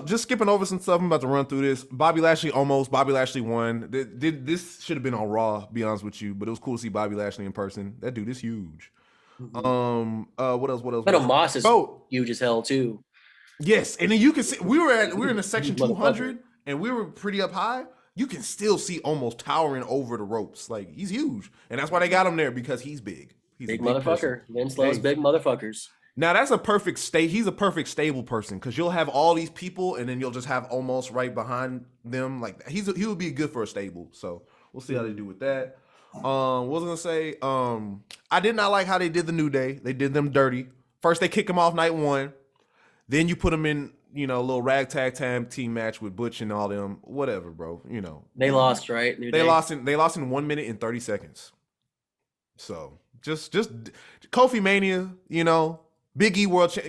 Just skipping over some stuff. I'm about to run through this. Bobby Lashley won. This should have been on Raw, to be honest with you, but it was cool to see Bobby Lashley in person. That dude is huge. Mm-hmm. What else? Metal Moss is huge as hell too. Yes, and then you can see we were in a section 200, and we were pretty up high. You can still see almost towering over the ropes. Like he's huge, and that's why they got him there because he's big. He's big motherfucker. Vince loves big motherfuckers. Now that's a perfect state. He's a perfect stable person because you'll have all these people, and then you'll just have almost right behind them. Like he would be good for a stable. So we'll see how they do with that. What was I gonna say? I did not like how they did the New Day. They did them dirty. First they kick them off night one, then you put them in a little ragtag team match with Butch and all them. Whatever, bro. They lost, right? They lost in 1 minute and 30 seconds. So just Kofi Mania, Big E World Champ,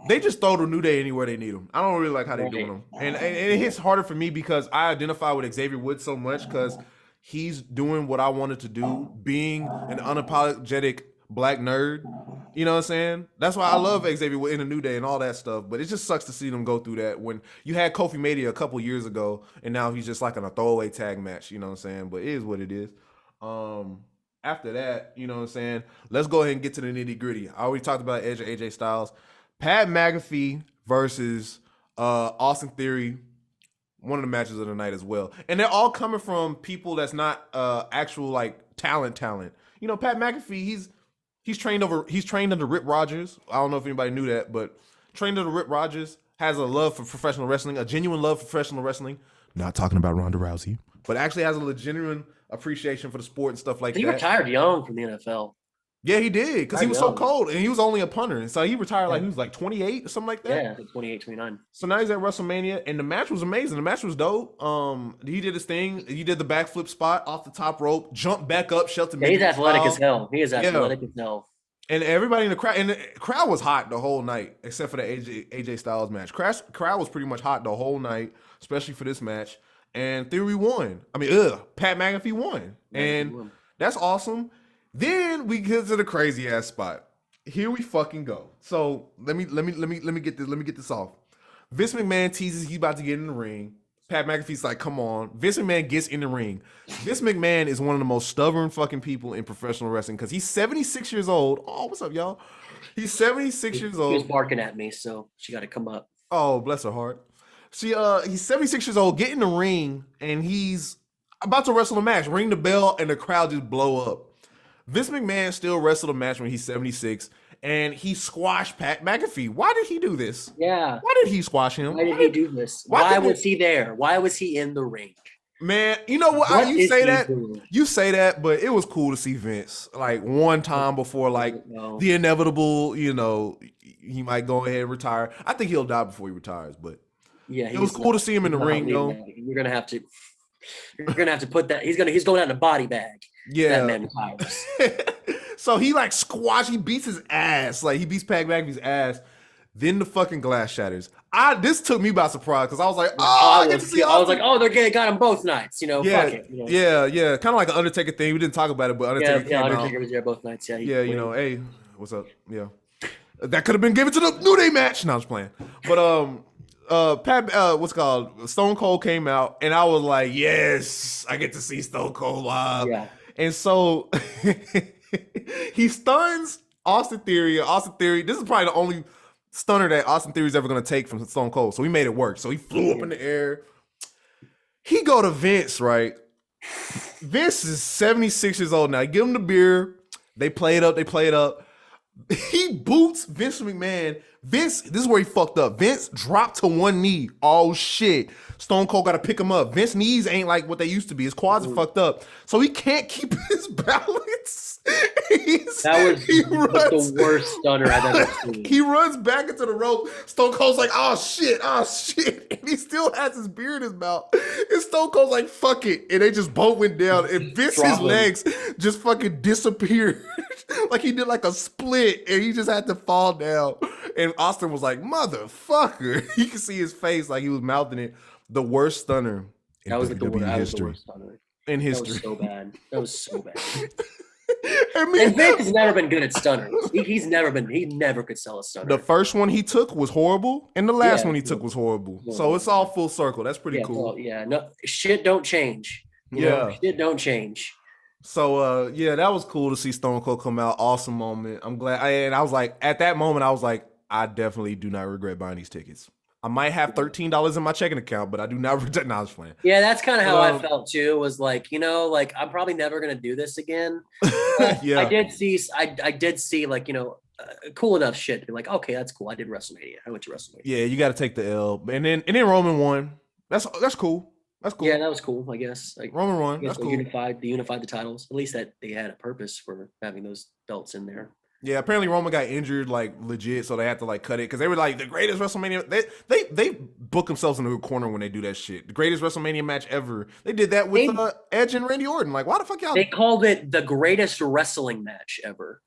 they just throw the New Day anywhere they need them. I don't really like how they're doing them. And it hits harder for me because I identify with Xavier Woods so much because he's doing what I wanted to do, being an unapologetic black nerd. You know what I'm saying? That's why I love Xavier Woods in the New Day and all that stuff. But it just sucks to see them go through that when you had Kofi Mania a couple years ago and now he's just like in a throwaway tag match. You know what I'm saying? But it is what it is. After that, you know what I'm saying? Let's go ahead and get to the nitty gritty. I already talked about Edge and AJ Styles. Pat McAfee versus Austin Theory, one of the matches of the night as well. And they're all coming from people that's not actual like talent. Pat McAfee, he's trained under Rip Rogers. I don't know if anybody knew that, but trained under Rip Rogers, has a love for professional wrestling, a genuine love for professional wrestling. Not talking about Ronda Rousey, but actually has a genuine appreciation for the sport and stuff like that. He retired young from the NFL. Yeah, he did because I he was so know. cold and he was only a punter. And so he retired like he was like 28 or something like that. Yeah, like 28, 29. So now he's at WrestleMania and the match was amazing. The match was dope. He did his thing. He did the backflip spot off the top rope, jumped back up, Shelton Yeah, he's Benjamin athletic style. as hell. He is athletic as hell. And everybody in the crowd, and the crowd was hot the whole night, except for the AJ Styles match. Crowd was pretty much hot the whole night, especially for this match. And Theory won. I mean, Pat McAfee won, and that's awesome. Then we get to the crazy ass spot. Here we fucking go. So let me get this off. Vince McMahon teases he's about to get in the ring. Pat McAfee's like, come on. Vince McMahon gets in the ring. Vince McMahon is one of the most stubborn fucking people in professional wrestling because he's 76 years old. Oh, what's up, y'all? He's 76 years old. He was barking at me, so she got to come up. Oh, bless her heart. He's 76 years old, get in the ring, and he's about to wrestle a match. Ring the bell, and the crowd just blow up. Vince McMahon still wrestled a match when he's 76, and he squashed Pat McAfee. Why did he do this? Yeah. Why did he squash him? Why did he do this? Why was he there? Why was he in the ring? Man, you know what? You say that, but it was cool to see Vince like one time before like the inevitable, he might go ahead and retire. I think he'll die before he retires, but yeah, it was cool to see him in the ring though. You're gonna have to put that. He's going out in a body bag. Yeah. That man retires. So he like he beats his ass. Like he beats Pat McAfee's ass. Then the fucking glass shatters. This took me by surprise because I was like, I get to see. I was like, got him both nights. Yeah, fuck it. Yeah. Kind of like an Undertaker thing. We didn't talk about it, but Undertaker was there both nights. Yeah, hey, what's up? Yeah, that could have been given to the New Day match. No, I was playing. But Pat, what's it called? Stone Cold came out, and I was like, yes, I get to see Stone Cold live. Yeah. And so he stuns Austin Theory. This is probably the only stunner that Austin Theory's ever going to take from Stone Cold. So he made it work. So he flew up in the air. He go to Vince, right? Vince is 76 years old now. Give him the beer. They play it up. He boots Vince McMahon. Vince, this is where he fucked up. Vince dropped to one knee. Oh shit. Stone Cold got to pick him up. Vince's knees ain't like what they used to be. His quads are fucked up. So he can't keep his balance. The worst stunner I've ever seen. He runs back into the rope. Stone Cold's like, oh shit. And he still has his beer in his mouth. And Stone Cold's like, fuck it. And they just both went down. And Vince's legs just fucking disappeared. Like he did like a split and he just had to fall down. And Austin was like, motherfucker. You can see his face like he was mouthing it. The worst stunner in WWE history. In history. That was so bad. And Vince has never been good at stunners. He never could sell a stunner. The first one he took was horrible, and the last one he took was horrible. So it's all full circle. That's pretty cool. No, shit don't change. Shit don't change. So that was cool to see Stone Cold come out. Awesome moment. I'm glad. And I was like, at that moment, I was like, I definitely do not regret buying these tickets. I might have $13 in my checking account, but I do not regret. I was playing. Yeah, that's kind of how I felt too. Was like, I'm probably never gonna do this again. Yeah, I did see like cool enough shit to be like, okay, that's cool. I did WrestleMania. I went to WrestleMania. Yeah, you got to take the L, and then Roman won. That's cool. That's cool. Yeah, that was cool. I guess like Roman won. That's cool. Unified the titles. At least that they had a purpose for having those belts in there. Yeah, apparently Roman got injured like legit, so they had to like cut it because they were like the greatest WrestleMania. They book themselves into a corner when they do that shit. The greatest WrestleMania match ever. They did that with Edge and Randy Orton. Like, why the fuck y'all? They called it the greatest wrestling match ever.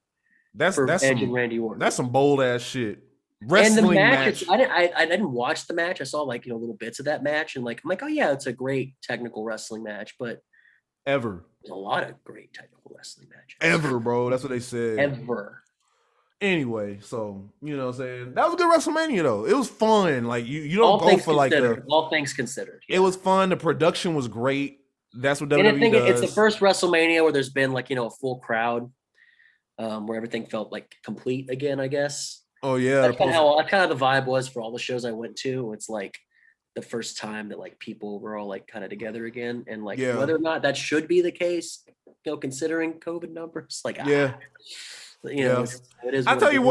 That's Edge and Randy Orton. That's some bold ass shit. Wrestling and the match. I didn't watch the match. I saw like little bits of that match, and like I'm like, oh yeah, it's a great technical wrestling match, but ever. There's a lot of great technical wrestling matches. Ever, bro. That's what they said. Ever. Anyway, so you know what I'm saying? That was a good WrestleMania though. It was fun. Like you don't go for like all things considered. Yeah. It was fun. The production was great. That's what WWE does. And I think does. it's the first WrestleMania where there's been like, a full crowd, where everything felt like complete again, I guess. Oh yeah. That's kind of the vibe was for all the shows I went to. It's like the first time that like people were all like kind of together again, and like whether or not that should be the case, considering COVID numbers, like it is. I tell you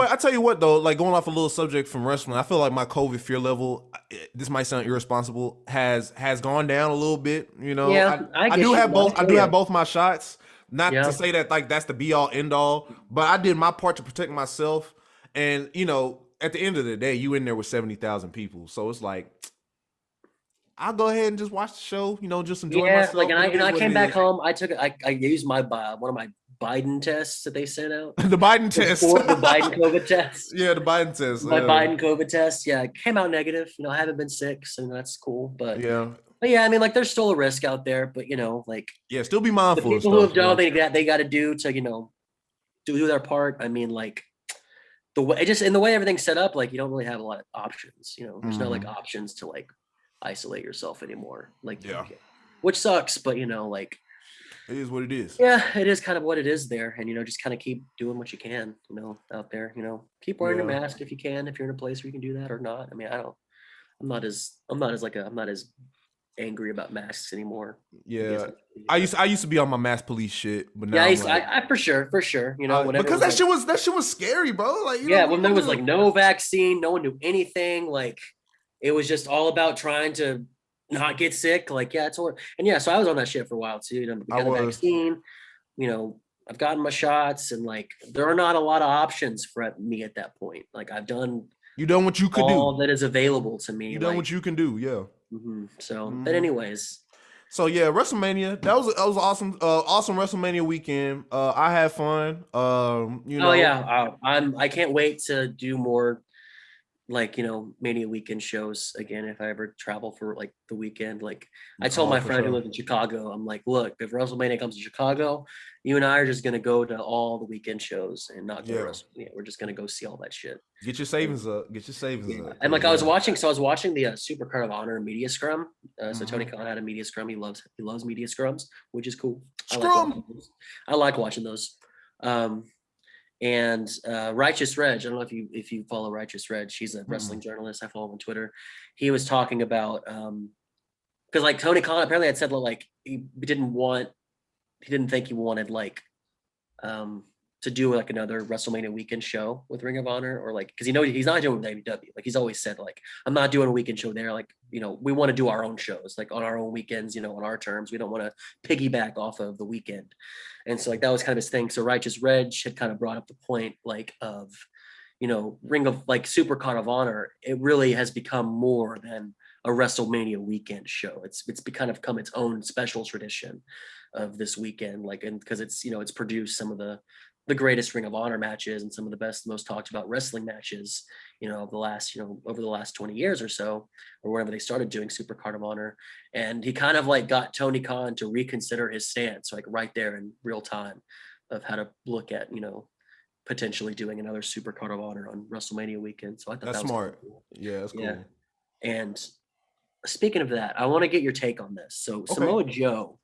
what though, like going off a little subject from wrestling, I feel like my COVID fear level, this might sound irresponsible, has gone down a little bit. Yeah, I do have both. I do have both my shots, Not to say that like that's the be all end all, but I did my part to protect myself. And you know, at the end of the day, you in there with 70,000 people, so it's like I'll go ahead and just watch the show. You know, just enjoy myself. Like, and I came back home. I used my one of my Biden tests that they sent out. The Biden test. The Biden COVID test. Yeah, the Biden test. My Biden COVID test. Yeah, it came out negative. You know, I haven't been sick, so that's cool. But yeah, I mean, like, there's still a risk out there. But you know, like, still be mindful. The people who have done they got to do to, you know, do their part. I mean, like, the way everything's set up, like, you don't really have a lot of options. You know, there's no like options to like isolate yourself anymore. Like, which sucks, but you know, like, it is what it is. Yeah, it is kind of what it is there. And, you know, just kind of keep doing what you can, you know, out there, you know, keep wearing a mask if you can, if you're in a place where you can do that or not. I mean, I'm not as angry about masks anymore. Yeah. I used to be on my mask police shit, but now I for sure, you know, whatever. Because that shit was scary, bro. Like, when there was like no vaccine, no one knew anything, like it was just all about trying to not get sick. Like, it's horrible. And so I was on that shit for a while too. You know, we got the vaccine, you know, I've gotten my shots, and like there are not a lot of options for me at that point. Like, I've done what you could do. All that is available to me. You done what you can do, So, but anyways. So WrestleMania, that was awesome. Awesome WrestleMania weekend. I had fun. You know. I can't wait to do more, like, you know, Mania weekend shows again if I ever travel for like the weekend. Like, I told my friend who lived in Chicago, I'm like, look, if WrestleMania comes to Chicago, you and I are just gonna go to all the weekend shows and not go to WrestleMania. We're just gonna go see all that shit. Get your savings up. up. And like I was watching the Super Card of Honor media scrum. So Tony Khan had a media scrum. He loves media scrums, which is cool. I like watching those. And Righteous Reg, I don't know if you follow Righteous Reg. She's a wrestling journalist. I follow him on Twitter. He was talking about because like Tony Khan apparently had said like he didn't think he wanted like to do like another WrestleMania weekend show with Ring of Honor, or like, because he's not doing with AEW. Like, he's always said like, I'm not doing a weekend show there. Like, you know, we want to do our own shows, like on our own weekends, you know, on our terms. We don't want to piggyback off of the weekend. And so like that was kind of his thing. So Righteous Reg had kind of brought up the point like of, you know, Ring of like Super Card of Honor. It really has become more than a WrestleMania weekend show. It's kind of become its own special tradition of this weekend. Like, and because it's, you know, it's produced some of the greatest Ring of Honor matches and some of the best, most talked about wrestling matches, you know, over the last 20 years or so, or whenever they started doing Super Card of Honor. And he kind of like got Tony Khan to reconsider his stance, like right there in real time, of how to look at, you know, potentially doing another Super Card of Honor on WrestleMania weekend. So I thought that's that was smart. Cool. Yeah, that's cool. Yeah. And speaking of that, I want to get your take on this. So Samoa Joe,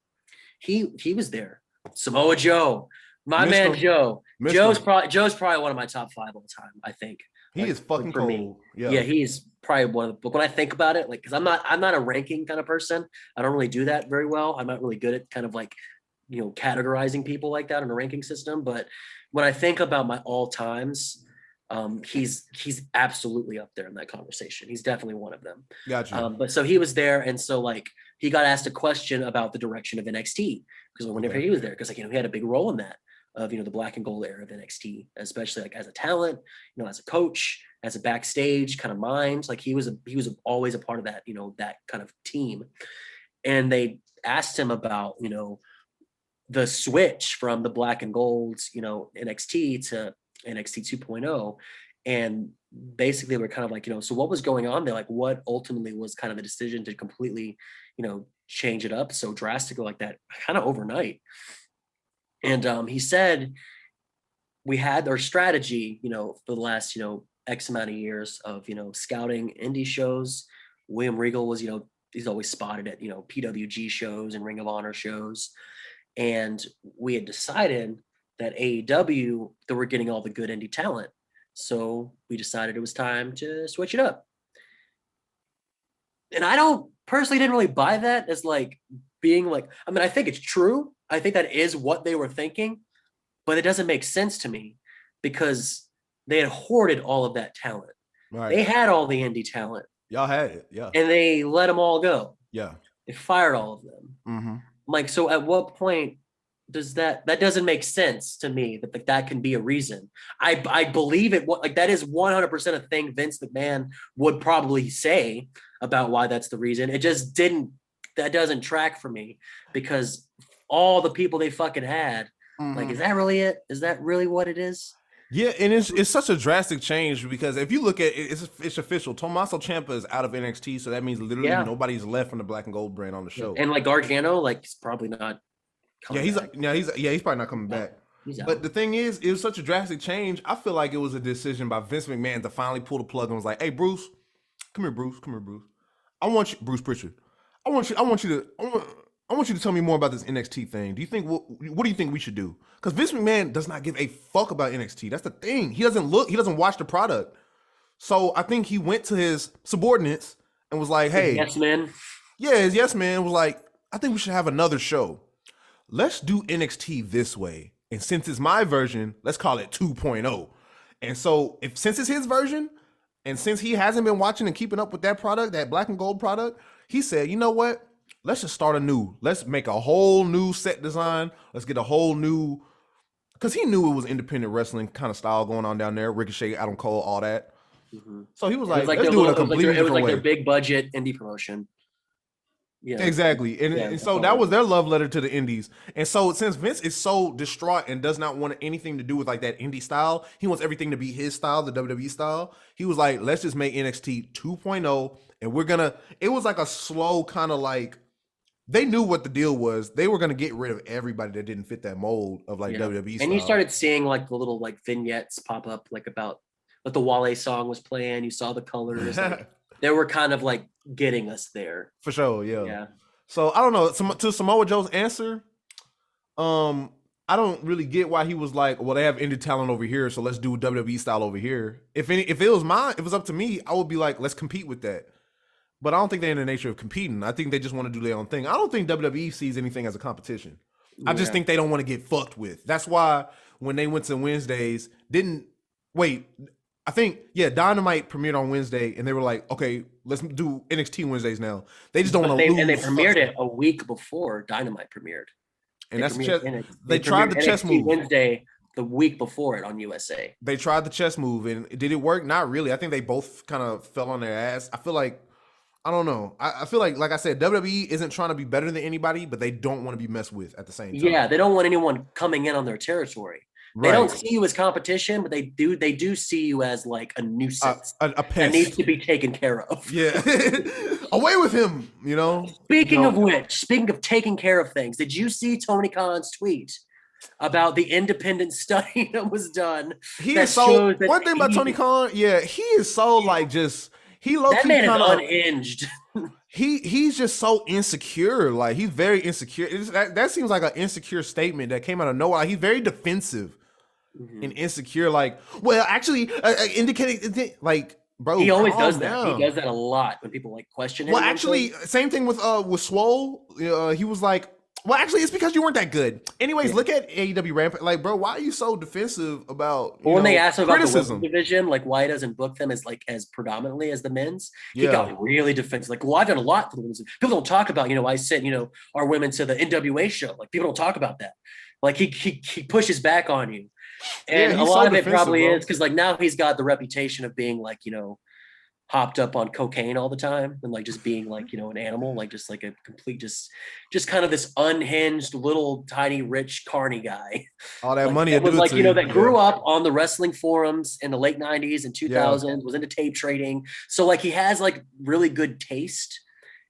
he was there. Samoa Joe. Joe. Joe's probably one of my top 5 all time, I think. He is fucking for cold. Me. Yeah, he's probably one of the, but when I think about it, like, because I'm not a ranking kind of person. I don't really do that very well. I'm not really good at kind of like, you know, categorizing people like that in a ranking system. But when I think about my all times, he's absolutely up there in that conversation. He's definitely one of them. Gotcha. But so he was there, and so like he got asked a question about the direction of NXT, because whenever he was there, because like, you know, he had a big role in that, of, you know, the black and gold era of NXT, especially like as a talent, you know, as a coach, as a backstage kind of mind. Like he was always a part of that, you know, that kind of team. And they asked him about, you know, the switch from the black and gold, you know, NXT to NXT 2.0. And basically we're kind of like, you know, so what was going on there? Like, what ultimately was kind of the decision to completely, you know, change it up so drastically like that, kind of overnight? And he said, we had our strategy, you know, for the last, you know, X amount of years of, you know, scouting indie shows. William Regal was, you know, he's always spotted at, you know, PWG shows and Ring of Honor shows. And we had decided that AEW, that we're getting all the good indie talent. So we decided it was time to switch it up. And I didn't really buy that as like being like, I mean, I think it's true. I think that is what they were thinking, but it doesn't make sense to me because they had hoarded all of that talent. Right. They had all the indie talent. Y'all had it, yeah. And they let them all go. Yeah. They fired all of them. Mm-hmm. Like, so at what point that doesn't make sense to me that that can be a reason. I believe it, like that is 100% a thing Vince McMahon would probably say about why that's the reason. It just that doesn't track for me, because all the people they fucking had, like, is that really it? Is that really what it is? Yeah, and it's such a drastic change, because if you look at it, it's official. Tommaso Ciampa is out of NXT, so that means literally nobody's left from the Black and Gold brand on the show. And like Gargano, like, he's probably not. He's probably not coming back. But the thing is, it was such a drastic change. I feel like it was a decision by Vince McMahon to finally pull the plug and was like, "Hey, Bruce, come here, Bruce. I want you, Bruce Pritchard. I want you to tell me more about this NXT thing. Do you think what do you think we should do?" Because Vince McMahon does not give a fuck about NXT. That's the thing. He doesn't watch the product. So I think he went to his subordinates and was like, "Hey, yes man." Yeah, his yes man was like, "I think we should have another show. Let's do NXT this way. And since it's my version, let's call it 2.0. And so since it's his version, and since he hasn't been watching and keeping up with that product, that Black and Gold product, he said, you know what? Let's just start anew. Let's make a whole new set design. Let's get a whole new," because he knew it was independent wrestling kind of style going on down there. Ricochet, Adam Cole, all that. Mm-hmm. So he was like, let's do it a completely different way. It was like their big budget indie promotion. Yeah, exactly. And so that was their love letter to the indies. And so since Vince is so distraught and does not want anything to do with like that indie style, he wants everything to be his style, the WWE style. He was like, let's just make NXT 2.0, and it was like a slow kind of like, they knew what the deal was. They were going to get rid of everybody that didn't fit that mold of like WWE style. And you started seeing like the little like vignettes pop up, like about what the Wale song was playing. You saw the colors. Like, they were kind of like getting us there. For sure, yeah. So I don't know. To Samoa Joe's answer, I don't really get why he was like, well, they have indie talent over here, so let's do WWE style over here. If it was up to me, I would be like, let's compete with that. But I don't think they're in the nature of competing. I think they just want to do their own thing. I don't think WWE sees anything as a competition. Yeah. I just think they don't want to get fucked with. That's why when they went to Wednesdays, I think, Dynamite premiered on Wednesday, and they were like, okay, let's do NXT Wednesdays now. They just don't want to lose. And they premiered it a week before Dynamite premiered. And they tried the chess move. Wednesday the week before it on USA. They tried the chess move, and did it work? Not really. I think they both kind of fell on their ass. I feel like, I don't know. I feel like I said, WWE isn't trying to be better than anybody, but they don't want to be messed with at the same time. Yeah, they don't want anyone coming in on their territory. They don't see you as competition, but they do see you as like a nuisance, a pest that needs to be taken care of. Yeah, away with him. You know. Speaking of taking care of things, did you see Tony Khan's tweet about the independent study that was done? He is so. One thing about Tony Khan, he is so like just. He that man is unhinged. He's just so insecure. Like, he's very insecure. That seems like an insecure statement that came out of nowhere. Like, he's very defensive and insecure. Like, well, actually, indicating like, bro, he always does that. He does that a lot when people like question him. Well, actually, same thing with Swole. He was like, well, actually, it's because you weren't that good. Anyways, look at AEW Rampage. Like, bro, why are you so defensive about when they asked him about the women's division, like why he doesn't book them as predominantly as the men's? He got really defensive. Like, well, I've done a lot for the women's. People don't talk about, I sent, our women to the NWA show. Like, people don't talk about that. Like, he pushes back on you. And a lot of it probably is because like now he's got the reputation of being like, hopped up on cocaine all the time and like just being like, an animal, like just like a complete, just kind of this unhinged little tiny rich carny guy. All that like, money that was like, that grew up on the wrestling forums in the late 90s and 2000s, was into tape trading. So like he has like really good taste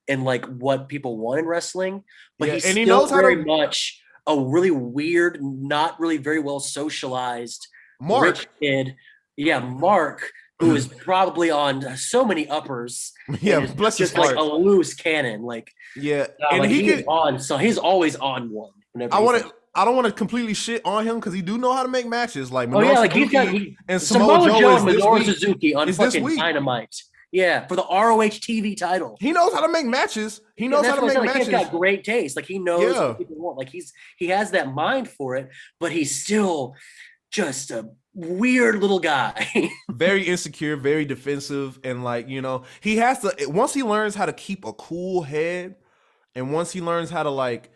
in like what people want in wrestling, but he's still knows very much a really weird, not really very well socialized rich kid. Yeah, Mark, who is probably on so many uppers. Yeah, bless his heart. Like a loose cannon. Like, and like he's on. So he's always on one. I don't want to completely shit on him because he do know how to make matches. Like, and Samoa Joe and Minoru Suzuki on fucking Dynamite. Yeah, for the ROH TV title. He knows how to make matches. He knows how to make matches. He's got great taste. Like, he knows what people want. Like, he has that mind for it, but he's still just a weird little guy. Very insecure, very defensive, and like, he has to, once he learns how to keep a cool head, and once he learns how to like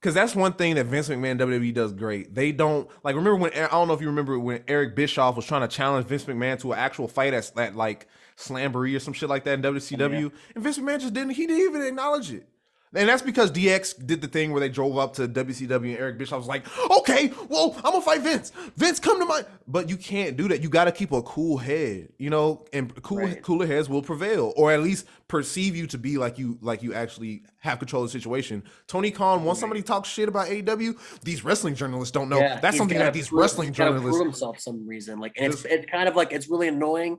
Because that's one thing that Vince McMahon WWE does great. They don't like. Remember when I don't know if you remember when Eric Bischoff was trying to challenge Vince McMahon to an actual fight at like Slamboree or some shit like that in WCW, and Vince McMahon just didn't. He didn't even acknowledge it. And that's because DX did the thing where they drove up to WCW and Eric Bischoff was like, okay, well, I'm gonna fight Vince. Vince, come to my. But you can't do that. You got to keep a cool head, you know, and cooler heads will prevail, or at least perceive you to be like you actually have control of the situation. Tony Khan, once somebody talks shit about AEW, these wrestling journalists don't know. Yeah, that's something that these wrestling journalists prove himself for some reason. Like, and it's kind of like it's really annoying.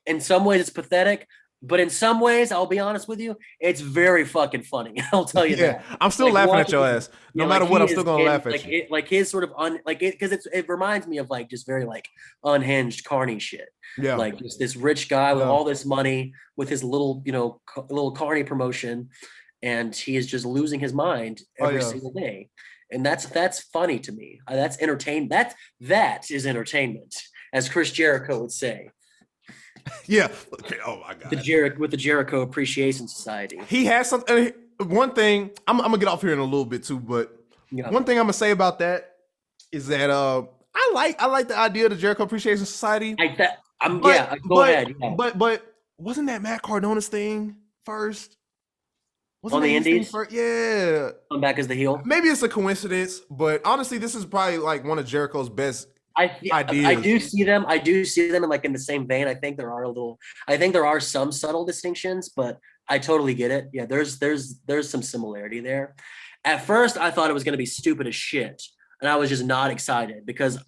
In some ways, it's pathetic. But in some ways, I'll be honest with you, it's very fucking funny. I'll tell you that. I'm still laughing at your ass. No matter what, I'm still gonna laugh at you. Like his sort of because it reminds me of like just very like unhinged carny shit. Yeah, like just this rich guy with all this money with his little little carny promotion, and he is just losing his mind every single day. And that's funny to me. That's entertainment. That is entertainment, as Chris Jericho would say. Yeah. Oh my God. With the Jericho Appreciation Society. He has something. One thing I'm gonna get off here in a little bit too, but one thing I'm gonna say about that is that I like the idea of the Jericho Appreciation Society. Go ahead. Yeah. But wasn't that Matt Cardona's thing first? On the Indies? Yeah. Come back as the heel. Maybe it's a coincidence, but honestly, this is probably like one of Jericho's best ideas. I do see them in like in the same vein. I think there are some subtle distinctions, but I totally get it. Yeah, there's some similarity there. At first, I thought it was going to be stupid as shit, and I was just not excited because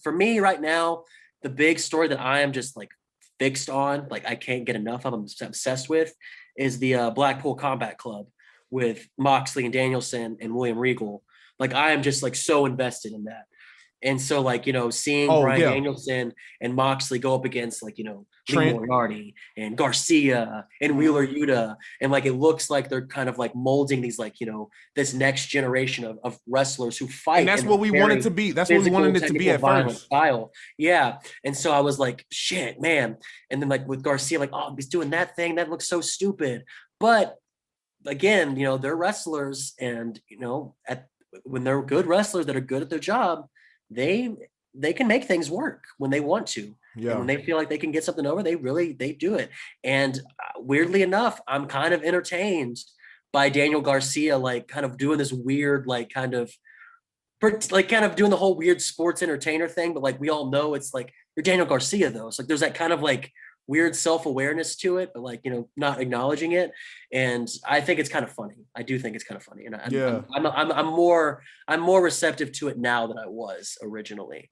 for me right now, the big story that I am just like fixed on, like I can't get enough of, I'm obsessed with, is the Blackpool Combat Club with Moxley and Danielson and William Regal. Like I am just like so invested in that. And so, like, seeing Bryan Danielson and Moxley go up against, like, Lee Moriarty and Garcia and Wheeler Yuta. And, like, it looks like they're kind of, like, molding these, like, this next generation of wrestlers who fight. And that's what we wanted to be. That's what we wanted it to be at first. Style. Yeah. And so I was like, shit, man. And then, like, with Garcia, like, oh, he's doing that thing. That looks so stupid. But, again, they're wrestlers. And, when they're good wrestlers that are good at their job, they can make things work when they want to. Yeah. And when they feel like they can get something over, they do it. And weirdly enough, I'm kind of entertained by Daniel Garcia, like kind of doing this weird, like kind of doing the whole weird sports entertainer thing. But like, we all know it's like, you're Daniel Garcia though. It's like, there's that kind of like weird self-awareness to it, but like, not acknowledging it. And I think it's kind of funny. I do think it's kind of funny. And I'm more receptive to it now than I was originally.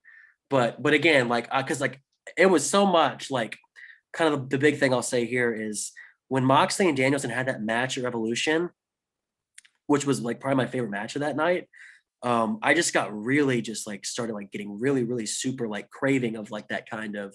But again, like, cause like it was so much like kind of the big thing I'll say here is when Moxley and Danielson had that match at Revolution, which was like probably my favorite match of that night. I just got really just like started like getting really, really super like craving of like that kind of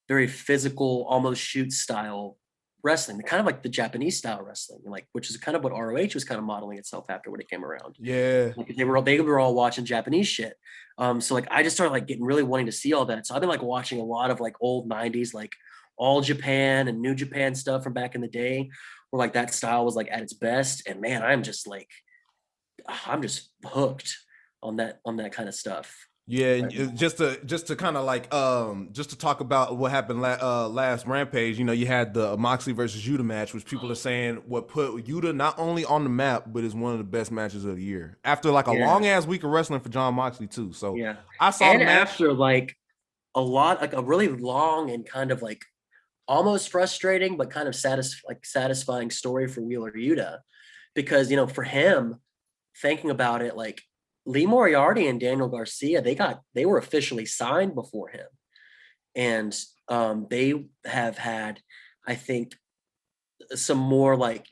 very physical, almost shoot style wrestling, kind of like the Japanese style wrestling, like which is kind of what ROH was kind of modeling itself after when it came around. Yeah, like they were all watching Japanese shit. So like I just started like getting really wanting to see all that. So I've been like watching a lot of like old '90s, like All Japan and New Japan stuff from back in the day, where like that style was like at its best. And man, I'm just hooked on that kind of stuff. Yeah, just to kind of like just to talk about what happened last Rampage. You had the Moxley versus Yuta match, which people are saying what put Yuta not only on the map, but is one of the best matches of the year after like a long ass week of wrestling for John Moxley too. So yeah, I saw the match after like a really long and kind of like almost frustrating but kind of satisfying story for Wheeler Yuta, because for him, thinking about it, like Lee Moriarty and Daniel Garcia, they were officially signed before him. And they have had, I think, some more like,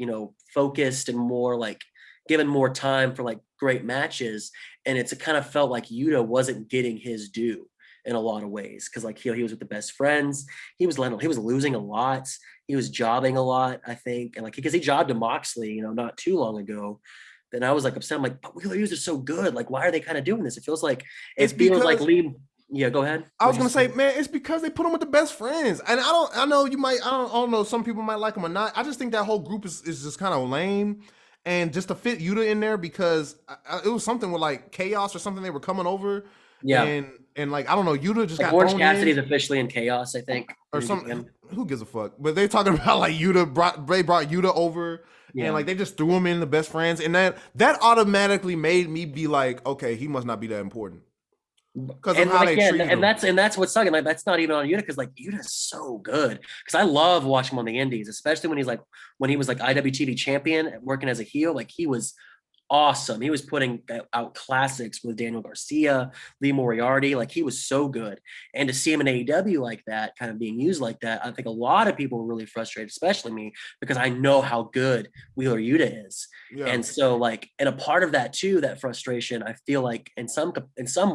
focused and more like given more time for like great matches. And it kind of felt like Yuta wasn't getting his due in a lot of ways. Cause like he was with the best friends. He was losing a lot. He was jobbing a lot, I think. And like, because he jobbed to Moxley, not too long ago. Then I was like upset. I'm like, but Wheeler Yuta is so good. Like, why are they kind of doing this? It feels like Lee. Yeah, go ahead. I was gonna say, man, it's because they put him with the best friends. And I don't know, some people might like him or not. I just think that whole group is just kind of lame. and just to fit Yuta in there because it was something with like Chaos or something they were coming over. Yeah. And like I don't know, Yuta just Like got Orange thrown Cassidy's in officially in Chaos, I think. or something. Who gives a fuck? But they talking about like they brought Yuta over and like they just threw him in the best friends, and that automatically made me be like, okay, he must not be that important because of And how like, they yeah, treated him. and that's what's sucking. Like, that's not even on Yuta because like Yuta's so good. Because I love watching him on the Indies, especially when he was like IWTV champion, working as a heel. Like he was awesome. He was putting out classics with Daniel Garcia, Lee Moriarty. Like he was so good. And to see him in AEW like that, kind of being used like that, I think a lot of people were really frustrated, especially me, because I know how good Wheeler Yuta is. Yeah. And so like, and a part of that too, that frustration, I feel like in some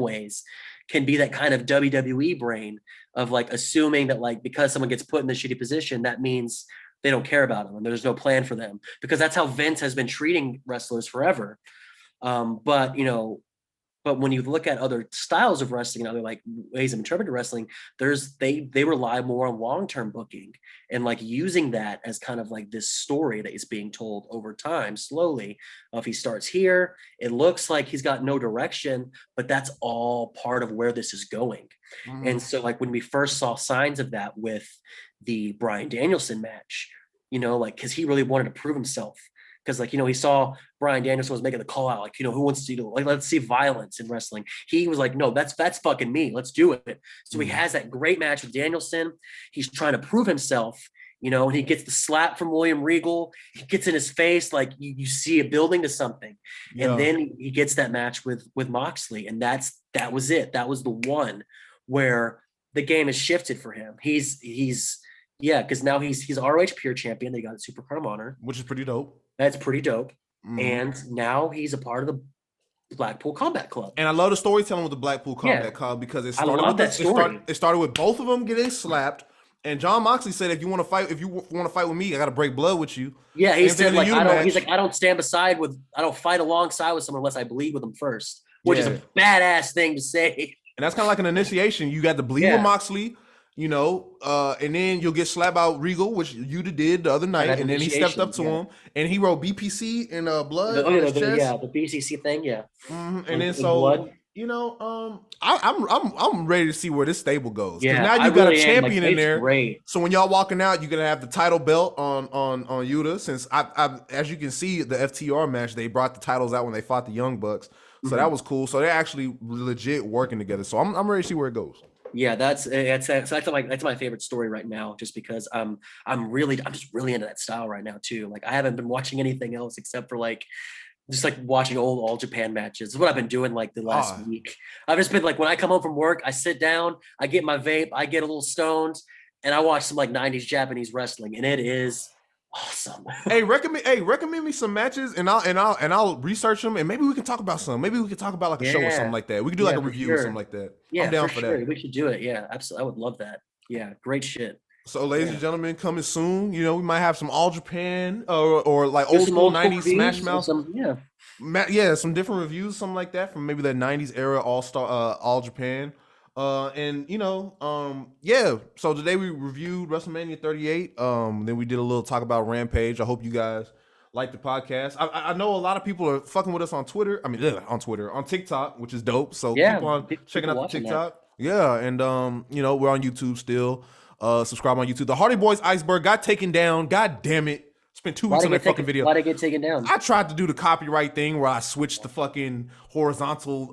ways can be that kind of WWE brain of like assuming that like because someone gets put in the shitty position, that means they don't care about them and there's no plan for them, because that's how Vince has been treating wrestlers forever. But when you look at other styles of wrestling and other like ways of interpreting wrestling, they rely more on long-term booking and like using that as kind of like this story that is being told over time, slowly. If he starts here, it looks like he's got no direction, but that's all part of where this is going. Mm-hmm. And so like when we first saw signs of that with the Bryan Danielson match, like, cause he really wanted to prove himself. Cause like, he saw Bryan Danielson was making the call out, like, who wants to, like, let's see violence in wrestling. He was like, no, that's fucking me. Let's do it. So he has that great match with Danielson. He's trying to prove himself, and he gets the slap from William Regal. He gets in his face. Like you see it building to something. Yeah. And then he gets that match with Moxley. And that was it. That was the one where the game has shifted for him. Because now he's ROH Pure Champion. They got a Supercard honor, which is pretty dope. That's pretty dope. And now he's a part of the Blackpool Combat Club. And I love the storytelling with the Blackpool Combat Club because it started it started with both of them getting slapped. And John Moxley said, if you want to fight with me, I got to break blood with you. Yeah, he said like I don't fight alongside with someone unless I bleed with them first, which is a badass thing to say. And that's kind of like an initiation. You got to bleed with Moxley. And then you'll get slapped out Regal, which Yuta did the other night, and then he stepped up to him and he wrote BPC in blood on his chest. The BCC thing, Mm-hmm. And then so I'm ready to see where this stable goes. Yeah, now you got a champion in there. Great. So when y'all walking out, you're gonna have the title belt on Yuta. Since I as you can see, the FTR match, they brought the titles out when they fought the Young Bucks, so that was cool. So they're actually legit working together. So I'm ready to see where it goes. Yeah, that's my favorite story right now, just because I'm just really into that style right now too. Like I haven't been watching anything else except for like just like watching old All Japan matches. This is what I've been doing like the last week. I've just been like, when I come home from work, I sit down, I get my vape, I get a little stoned, and I watch some like 90s Japanese wrestling, and it is awesome. recommend me some matches, and I'll research them, and maybe we can talk about some. Maybe we can talk about like a show or something like that. We can do like a review or something like that. Yeah, I'm down for that. We should do it. Yeah, absolutely. I would love that. Yeah, great shit. So, ladies and gentlemen, coming soon. We might have some All Japan or like old school 90s Smash Mouth. Some different reviews, something like that from maybe that 90s era All Japan. So today we reviewed WrestleMania 38. Then we did a little talk about Rampage. I hope you guys like the podcast. I know a lot of people are fucking with us on Twitter. On TikTok, which is dope. So keep on checking out the TikTok. That. Yeah, and we're on YouTube still. Subscribe on YouTube. The Hardy Boys Iceberg got taken down. God damn it. Spent 2 weeks on that fucking video. Why'd it get taken down? I tried to do the copyright thing where I switched the fucking horizontal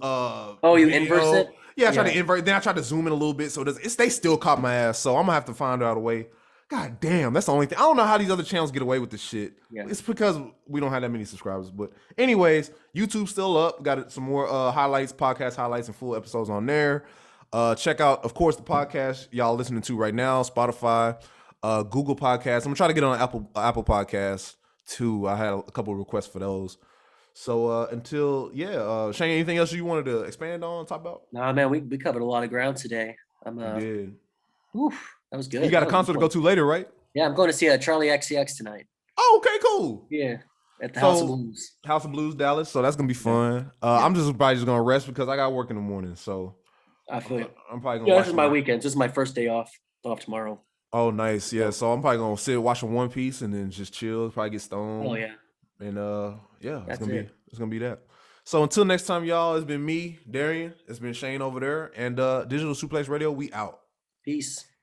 you inverse it? Yeah, I tried to invert. Then I tried to zoom in a little bit, so they still caught my ass. So I'm gonna have to find out a way. God damn, that's the only thing. I don't know how these other channels get away with this shit. Yeah. It's because we don't have that many subscribers. But anyways, YouTube's still up. Got some more highlights, podcast highlights, and full episodes on there. Check out, of course, the podcast y'all listening to right now, Spotify, Google Podcasts. I'm gonna try to get on Apple Podcasts too. I had a couple of requests for those. So Shane, anything else you wanted to expand on, talk about? Nah, man, we covered a lot of ground today. Did. Oof, that was good. You got a concert to go to later, right? Yeah, I'm going to see Charlie XCX tonight. Oh, okay, cool. Yeah, at the House of Blues. House of Blues, Dallas. So that's gonna be fun. I'm probably just gonna rest because I got work in the morning. So I feel it. I'm probably gonna. Yeah, this is my weekend. This is my first day off tomorrow. Oh, nice. Yeah, so I'm probably gonna sit watching One Piece and then just chill. Probably get stoned. Oh yeah. And yeah, That's it's gonna be that. So until next time, y'all, it's been me, Darian. It's been Shane over there, and Digital Suplex Radio. We out. Peace.